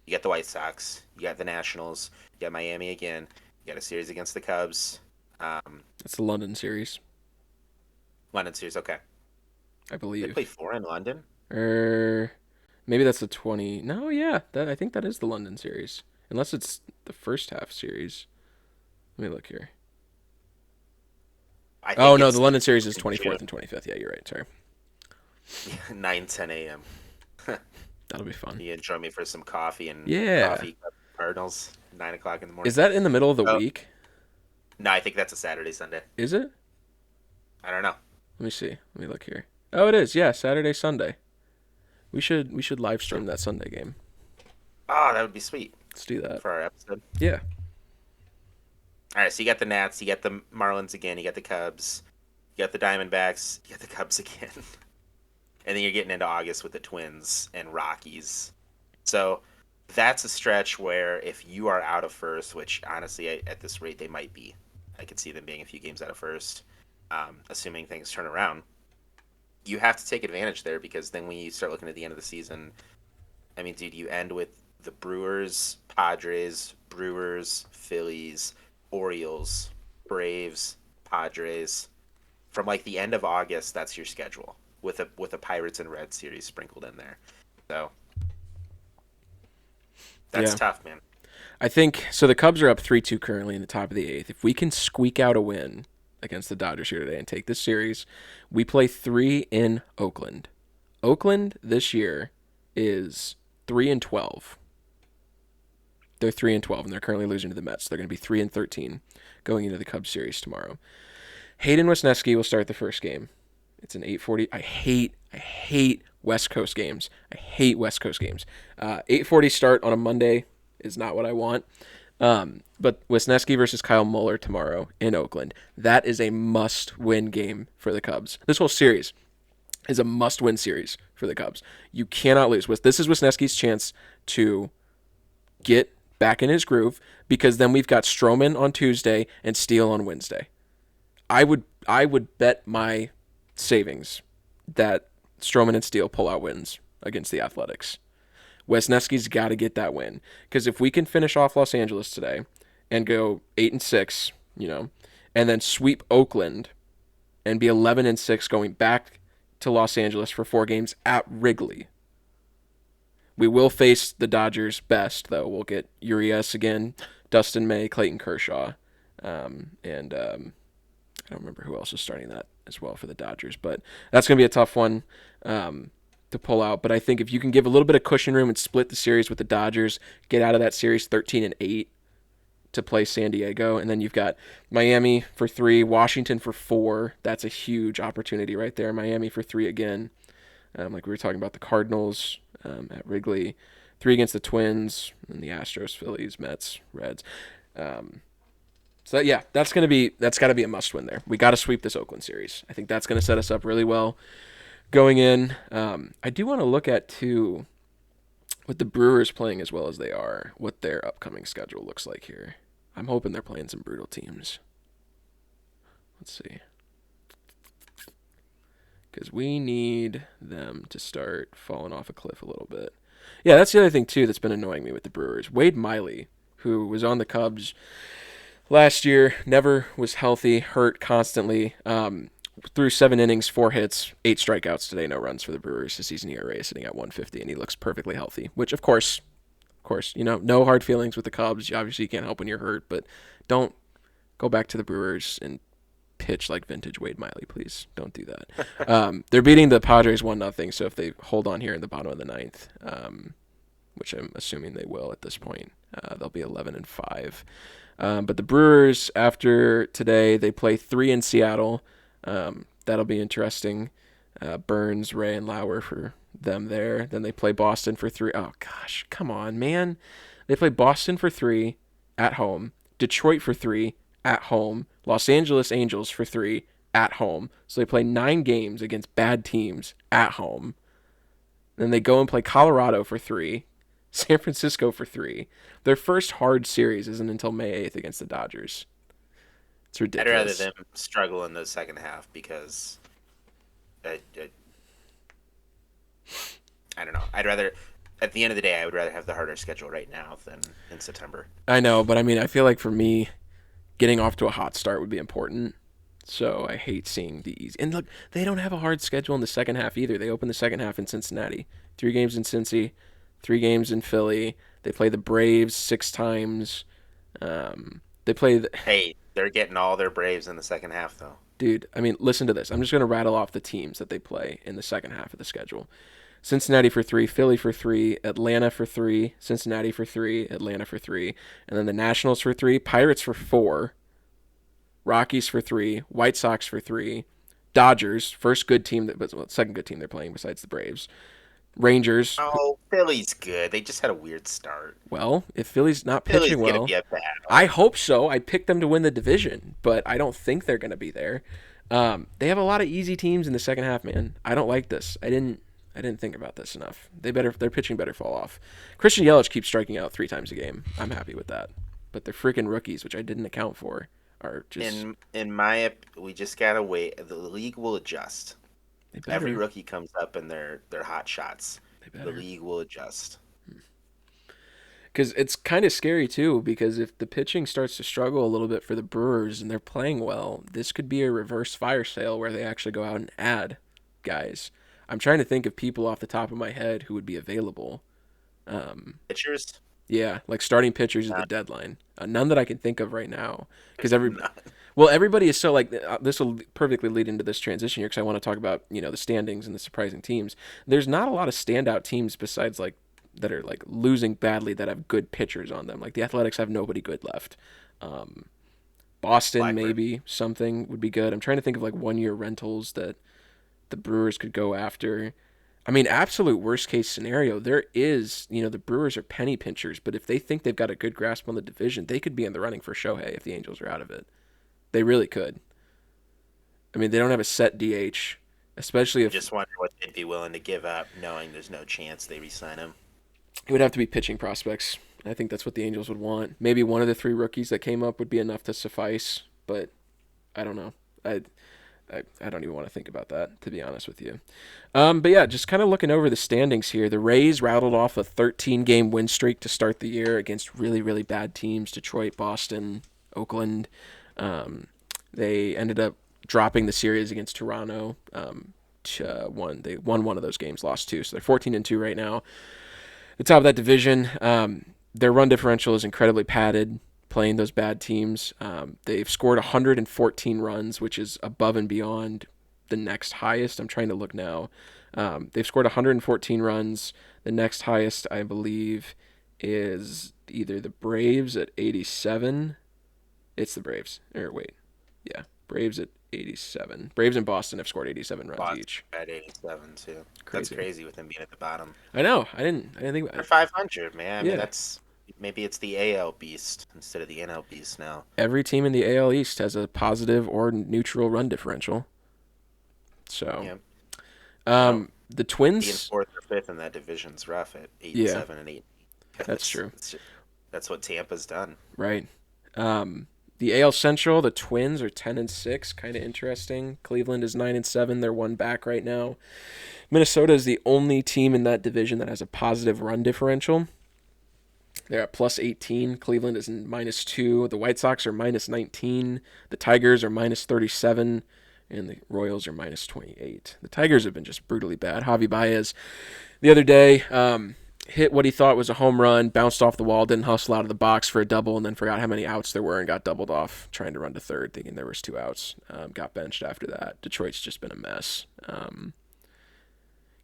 You got the White Sox. You got the Nationals. You got Miami again. You got a series against the Cubs.
It's the London series,
London series. Okay,
I
they play
believe.
four in London.
Or maybe that's the 20. No, yeah, I think that is the London series. Unless it's the first half series. Let me look here.
I
Oh
think
no, the
it's
London series is
in June,
24th and 25th. Yeah, you're right. Sorry.
9 10 a.m.
That'll be fun.
You join me for some coffee and
Yeah.
coffee Cardinals 9 o'clock in the
Is
morning.
that in the middle of the
Oh
week?
no, I think that's a Saturday Sunday.
Is it?
I don't know.
Let me see. Let me look here. Oh, it is. Yeah, Saturday, Sunday. We should live
So
stream that Sunday game.
that would be sweet
Let's do that.
for our episode.
Yeah.
All right, so you got the Nats, you got the Marlins again, you got the Cubs, you got the Diamondbacks, you got the Cubs again, and then you're getting into August with the Twins and Rockies. So that's a stretch where if you are out of first, which honestly at this rate they might be, I could see them being a few games out of first, assuming things turn around. You have to take advantage there because then when you start looking at the end of the season, I mean, dude, you end with the Brewers, Padres, Brewers, Phillies, Orioles, Braves, Padres. From like the end of August, that's your schedule with a Pirates and Reds series sprinkled in there. So that's
Yeah.
tough, man.
I think so. The Cubs are up 3-2 currently in the top of the eighth. If we can squeak out a win against the Dodgers here today and take this series, we play three in Oakland. Oakland this year is 3-12. They're 3-12, and they're currently losing to the Mets. They're going to be 3-13 going into the Cubs series tomorrow. Hayden Wesneski will start the first game. It's an 8:40. I hate West Coast games. I hate West Coast games. 8:40 start on a Monday is not what I want. But Wisniewski versus Kyle Muller tomorrow in Oakland. That is a must-win game for the Cubs. This whole series is a must-win series for the Cubs. You cannot lose. This is Wisniewski's chance to get back in his groove because then we've got Stroman on Tuesday and Steele on Wednesday. I would bet my savings that Stroman and Steele pull out wins against the Athletics. Wesneski's got to get that win because if we can finish off Los Angeles today and go 8-6, and then sweep Oakland and be 11-6 going back to Los Angeles for 4 games at Wrigley. We will face the Dodgers best though. We'll get Urias again, Dustin May, Clayton Kershaw, and I don't remember who else is starting that as well for the Dodgers, but that's going to be a tough one to pull out. But I think if you can give a little bit of cushion room and split the series with the Dodgers, get out of that series 13-8 to play San Diego, and then you've got Miami for 3, Washington for 4. That's a huge opportunity right there. Miami for 3 again, like we were talking about the Cardinals at Wrigley, 3 against the Twins, and the Astros, Phillies, Mets, Reds. So yeah, that's got to be a must win there. We got to sweep this Oakland series. I think that's going to set us up really well going in. I do want to look at too, with the Brewers playing as well as they are, what their upcoming schedule looks like here. I'm hoping they're playing some brutal teams. Let's see, because we need them to start falling off a cliff a little bit. Yeah, that's the other thing too that's been annoying me with the Brewers. Wade Miley, who was on the Cubs last year, never was healthy, hurt constantly. Through 7 innings, 4 hits, 8 strikeouts today, no runs for the Brewers. His season ERA is sitting at 150, and he looks perfectly healthy. Which, of course, no hard feelings with the Cubs. Obviously, you can't help when you're hurt, but don't go back to the Brewers and pitch like vintage Wade Miley, please. Don't do that. They're beating the Padres 1-0, so if they hold on here in the bottom of the ninth, which I'm assuming they will at this point, they'll be 11-5. But the Brewers, after today, they play 3 in Seattle. That'll be interesting. Burns, Ray, and Lauer for them there. Then they play Boston for 3. Oh, gosh, come on, man. They play Boston for 3 at home, Detroit for 3 at home, Los Angeles Angels for 3 at home. So they play 9 games against bad teams at home. Then they go and play Colorado for 3, San Francisco for 3. Their first hard series isn't until May 8th against the Dodgers. It's
I'd rather
ridiculous.
them struggle in the second half because I don't know. I'd rather, at the end of the day, I would rather have the harder schedule right now than in September.
I know, but I mean, I feel like for me, getting off to a hot start would be important. So I hate seeing the easy. And look, they don't have a hard schedule in the second half either. They open the second half in Cincinnati, 3 games in Cincy, 3 games in Philly. They play the Braves 6 times. They play,
Hey, they're getting all their Braves in the second half, though.
dude. I mean, listen to this. I'm just gonna rattle off the teams that they play in the second half of the schedule. Cincinnati for 3, Philly for 3, Atlanta for 3, Cincinnati for 3, Atlanta for 3, and then the Nationals for 3, Pirates for 4, Rockies for 3, White Sox for 3, Dodgers, first good team that was well, second good team they're playing besides the Braves. Rangers.
Oh, Philly's good. They just had a weird start.
Well, if Philly's not pitching
Philly's gonna
well,
be a
I
battle.
hope so. I picked them to win the division, but I don't think they're going to be there. They have a lot of easy teams in the second half, man. I don't like this. I didn't think about this enough. Their pitching better fall off. Christian Yelich keeps striking out 3 times a game. I'm happy with that. But they're freaking rookies, which I didn't account for, are just
We just gotta wait. The league will adjust.
they
Every
better
rookie comes up and they're hot shots.
they
The
better
league will adjust.
because it's kind of scary too. Because if the pitching starts to struggle a little bit for the Brewers and they're playing well, this could be a reverse fire sale where they actually go out and add guys. I'm trying to think of people off the top of my head who would be available. Um,
Pitchers,
yeah, like starting pitchers at the
not,
deadline. None that I can think of right now. Because every
not
well, everybody is so like this will perfectly lead into this transition here because I want to talk about the standings and the surprising teams. There's not a lot of standout teams besides like that are like losing badly that have good pitchers on them. Like the Athletics have nobody good left. Um, Boston
Blackburn.
maybe something would be good. I'm trying to think of like 1 year rentals that the Brewers could go after. I mean, absolute worst case scenario, there is, the Brewers are penny pinchers, but if they think they've got a good grasp on the division, they could be in the running for Shohei if the Angels are out of it. They really could. I mean, they don't have a set DH, especially
I
if
just wonder what they'd be willing to give up, knowing there's no chance they re-sign him.
it would have to be pitching prospects. I think that's what the Angels would want. Maybe one of the 3 rookies that came up would be enough to suffice, but I don't know. I don't even want to think about that, to be honest with you. But yeah, just kind of looking over the standings here. The Rays rattled off a 13-game win streak to start the year against really, really bad teams: Detroit, Boston, Oakland. They ended up dropping the series against Toronto. They won one of those games, lost 2, so they're 14-2 right now. The top of that division. Their run differential is incredibly padded playing those bad teams. They've scored 114 runs, which is above and beyond the next highest. I'm trying to look now. They've scored 114 runs. The next highest, I believe, is either the Braves at 87. It's the Braves. Or wait. Yeah. Braves at 87. Braves and Boston have scored 87 runs
Boston
each.
at 87 too. That's
Crazy.
crazy with them being at the bottom.
I know. I didn't think about
They're
it.
500, man. I mean,
Yeah.
that's maybe it's the AL beast instead of the NL beast now.
Every team in the AL East has a positive or neutral run differential. So,
Yeah. Well,
the
being
Twins,
fourth or fifth in that division's rough at eight and
yeah,
seven and eight.
that's true.
That's what Tampa's done.
Right. The AL Central, the Twins are 10-6, kind of interesting. Cleveland is 9-7. They're one back right now. Minnesota is the only team in that division that has a positive run differential. They're at plus 18. Cleveland is -2. The White Sox are -19. The Tigers are -37. And the Royals are -28. The Tigers have been just brutally bad. Javi Baez the other day hit what he thought was a home run, bounced off the wall, didn't hustle out of the box for a double, and then forgot how many outs there were and got doubled off trying to run to third, thinking there was 2 outs. Got benched after that. Detroit's just been a mess.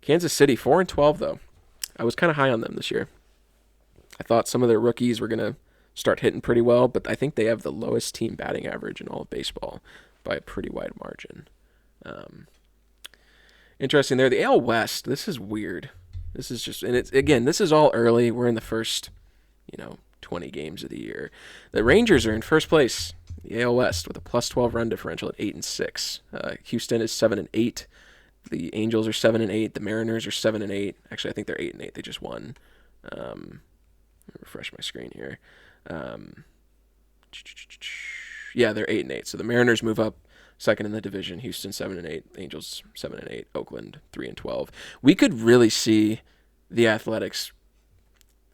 Kansas City 4-12 though. I was kind of high on them this year. I thought some of their rookies were gonna start hitting pretty well, but I think they have the lowest team batting average in all of baseball by a pretty wide margin. Um, Interesting there. The AL West. This is weird. This is just, and it's again, this is all early. We're in the first, 20 games of the year. The Rangers are in first place, the AL West, with a +12 run differential at 8-6. Houston is 7-8. The Angels are 7-8. The Mariners are 7-8. Actually, I think they're 8-8. They just won. Let me refresh my screen here. Um, yeah, they're 8-8. So the Mariners move up second in the division. Houston 7-8. Angels 7-8. Oakland 3-12. We could really see the Athletics.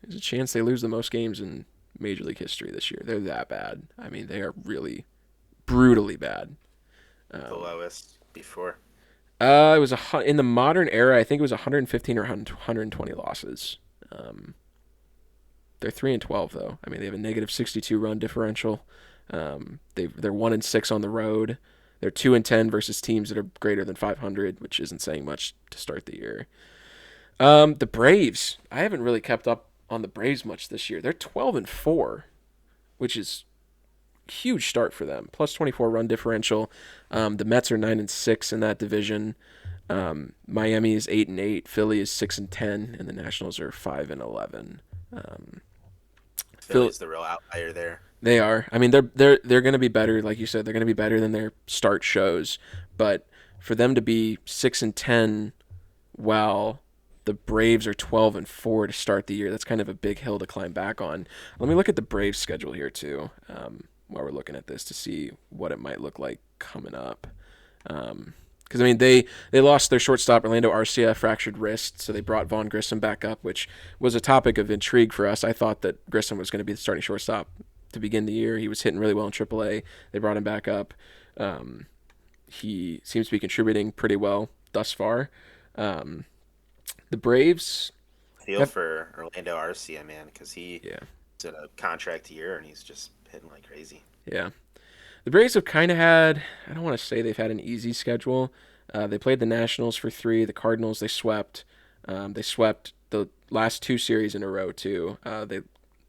There's a chance they lose the most games in Major League history this year. They're that bad. I mean, they are really brutally bad.
The
Um,
lowest before.
it was in the modern era. I think it was 115 or 120 losses. Um, they're 3-12 though. I mean, they have a negative 62 run differential. They're 1-6 on the road. They're 2-10 versus teams that are greater than 500, which isn't saying much to start the year. The Braves. I haven't really kept up on the Braves much this year. They're 12-4, which is a huge start for them. Plus 24 run differential. The Mets are 9-6 in that division. Miami is 8-8. Philly is 6-10, and the Nationals are 5-11. Um, Phil,
Philly's the real outlier there.
they are. I mean, they're going to be better, like you said. They're going to be better than their start shows. But for them to be 6-10, while the Braves are 12-4 to start the year, that's kind of a big hill to climb back on. Let me look at the Braves schedule here too, while we're looking at this to see what it might look like coming up. Because I mean, they lost their shortstop Orlando Arcia, fractured wrist, so they brought Vaughn Grissom back up, which was a topic of intrigue for us. I thought that Grissom was going to be the starting shortstop to begin the year. He was hitting really well in AAA. They brought him back up. He seems to be contributing pretty well thus far. Um, the Braves
Feel
have,
for Orlando Arcia, man, because he's
yeah,
in a contract year and he's just hitting like crazy.
yeah. The Braves have kind of had, I don't want to say they've had an easy schedule. They played the Nationals for three. The Cardinals they swept. They swept the last two series in a row too. They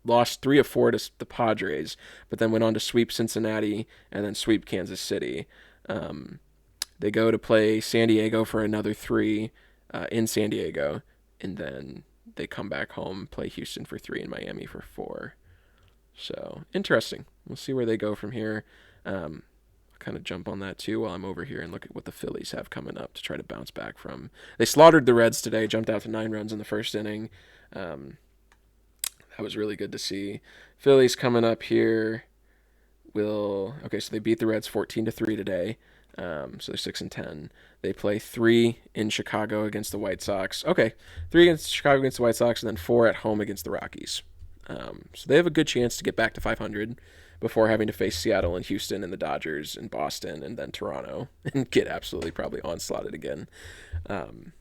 lost 3 of 4 to the Padres, but then went on to sweep Cincinnati and then sweep Kansas City. Um, they go to play San Diego for another three in San Diego, and then they come back home, play Houston for three, and Miami for four. So interesting. We'll see where they go from here. I'll kind of jump on that too while I'm over here and look at what the Phillies have coming up to try to bounce back from. They slaughtered the Reds today, jumped out to 9 runs in the first inning. Um, that was really good to see. Phillies coming up here will so they beat the Reds 14-3 today. So they're 6-10. They play three in Chicago against the White Sox. Okay, three against Chicago against the White Sox, and then four at home against the Rockies. So they have a good chance to get back to 500 before having to face Seattle and Houston and the Dodgers and Boston and then Toronto and get absolutely probably onslaughted again. Um,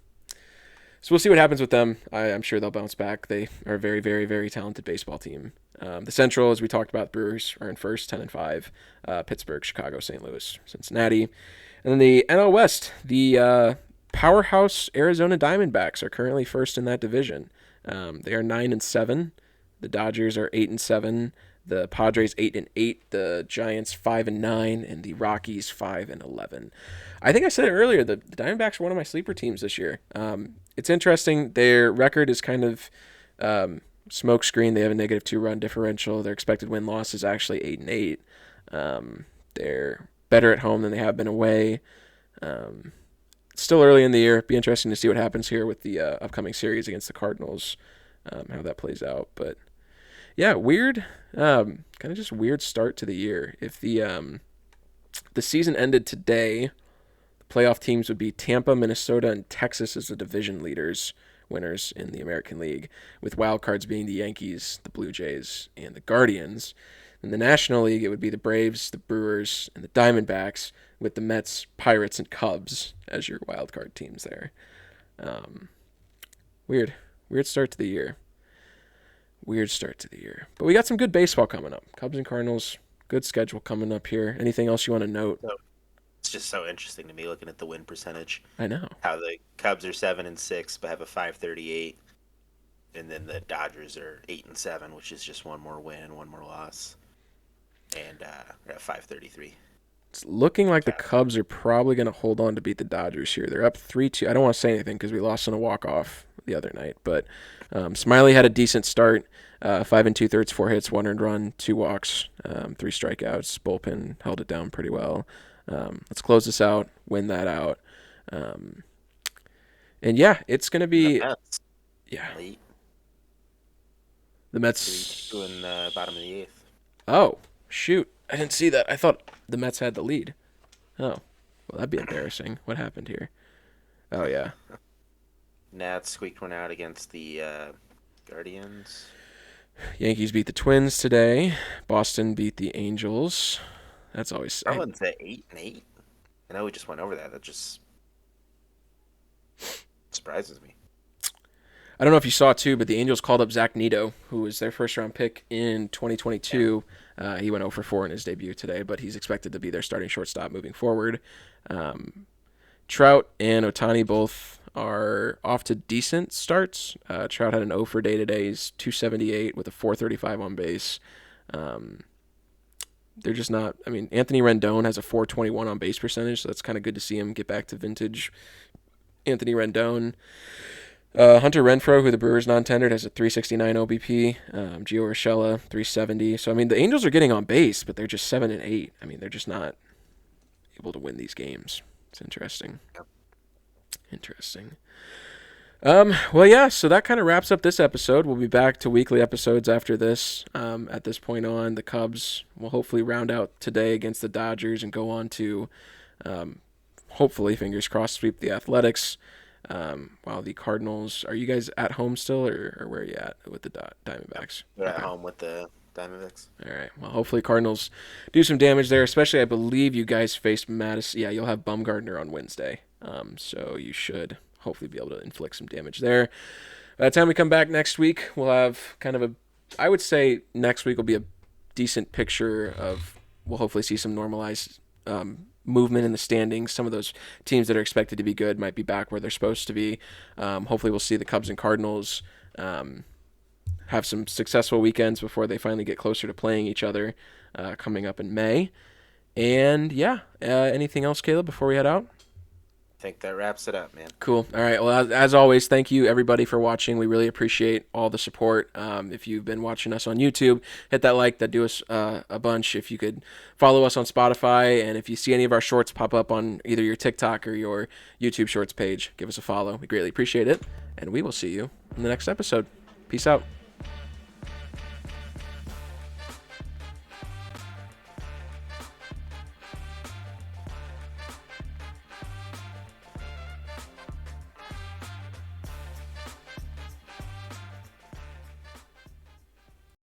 so we'll see what happens with them. I'm sure they'll bounce back. They are a very, very, very talented baseball team. The Central, as we talked about, Brewers are in first, 10-5. Pittsburgh, Chicago, St. Louis, Cincinnati, and then the NL West. The powerhouse Arizona Diamondbacks are currently first in that division. They are 9-7. The Dodgers are 8-7. The Padres 8-8. The Giants 5-9, and the Rockies 5-11. I think I said it earlier. The Diamondbacks are one of my sleeper teams this year. It's interesting. Their record is kind of smokescreen. They have a negative 2 run differential. Their expected win loss is actually 8-8. They're better at home than they have been away. It's still early in the year. Be interesting to see what happens here with the upcoming series against the Cardinals, how that plays out. But yeah, weird, kind of just weird start to the year. If the season ended today, the playoff teams would be Tampa, Minnesota, and Texas as the division winners in the American League, with wild cards being the Yankees, the Blue Jays, and the Guardians. In the National League, it would be the Braves, the Brewers, and the Diamondbacks, with the Mets, Pirates, and Cubs as your wild card teams there. Um, weird start to the year. Weird start to the year. But we got some good baseball coming up. Cubs and Cardinals, good schedule coming up here. Anything else you want to note?
So it's just so interesting to me looking at the win percentage.
I know.
How the Cubs are 7-6 but have a 538, and then the Dodgers are 8-7, which is just one more win, one more loss, and they're at 533.
It's looking like the Cubs are probably going to hold on to beat the Dodgers here. They're up 3-2. I don't want to say anything because we lost on a walk-off the other night. But Smiley had a decent start. 5 2/3, 4 hits, 1 earned run, 2 walks, 3 strikeouts. Bullpen held it down pretty well. Let's close this out, win that out. Um, and yeah, it's going to
And the
be
Mets
yeah.
late
The
3-2
Mets.
in the bottom of the eighth.
Oh, shoot. I didn't see that. I thought the Mets had the lead. Oh, well, that'd be embarrassing. What happened here? Oh, yeah.
Nats squeaked one out against the Guardians.
Yankees beat the Twins today. Boston beat the Angels. That's always.
I wouldn't say 8-8. I know we just went over that. That just surprises me.
I don't know if you saw too, but the Angels called up Zach Neto, who was their first round pick in
Yeah.
2022. He went 0 for 4 in his debut today, but he's expected to be their starting shortstop moving forward. Um, Trout and Otani both are off to decent starts. Trout had an 0 for day today. He's 278 with a 435 on base. Um, they're just not. I mean, Anthony Rendon has a 421 on base percentage, so that's kind of good to see him get back to vintage Anthony Rendon. Hunter Renfroe, who the Brewers non-tendered, has a 369 OBP. Gio Urshela 370. So I mean, the Angels are getting on base, but they're just 7-8. I mean, they're just not able to win these games. It's interesting.
Yep.
Interesting. Well, yeah, so that kind of wraps up this episode. We'll be back to weekly episodes after this. At this point on, the Cubs will hopefully round out today against the Dodgers and go on to, hopefully, fingers crossed, sweep the Athletics. While the Cardinals, are you guys at home still, or where are you at with the
Yep.
Diamondbacks?
We're at
Okay.
home with the Diamondbacks.
All right. Well, hopefully Cardinals do some damage there. Especially, I believe you guys face Madison. Yeah, you'll have Bumgardner on Wednesday. So you should hopefully be able to inflict some damage there. By the time we come back next week, we'll have kind of a. I would say next week will be a decent picture of. We'll hopefully see some normalized movement in the standings. Some of those teams that are expected to be good might be back where they're supposed to be. Hopefully, we'll see the Cubs and Cardinals have some successful weekends before they finally get closer to playing each other coming up in May. And yeah, anything else, Caleb, before we head out?
I think that wraps it up, man.
Cool. All right. Well, as always, thank you everybody for watching. We really appreciate all the support. If you've been watching us on YouTube, hit that like. That do us a bunch. If you could follow us on Spotify, and if you see any of our shorts pop up on either your TikTok or your YouTube Shorts page, give us a follow. We greatly appreciate it, and we will see you in the next episode. Peace out.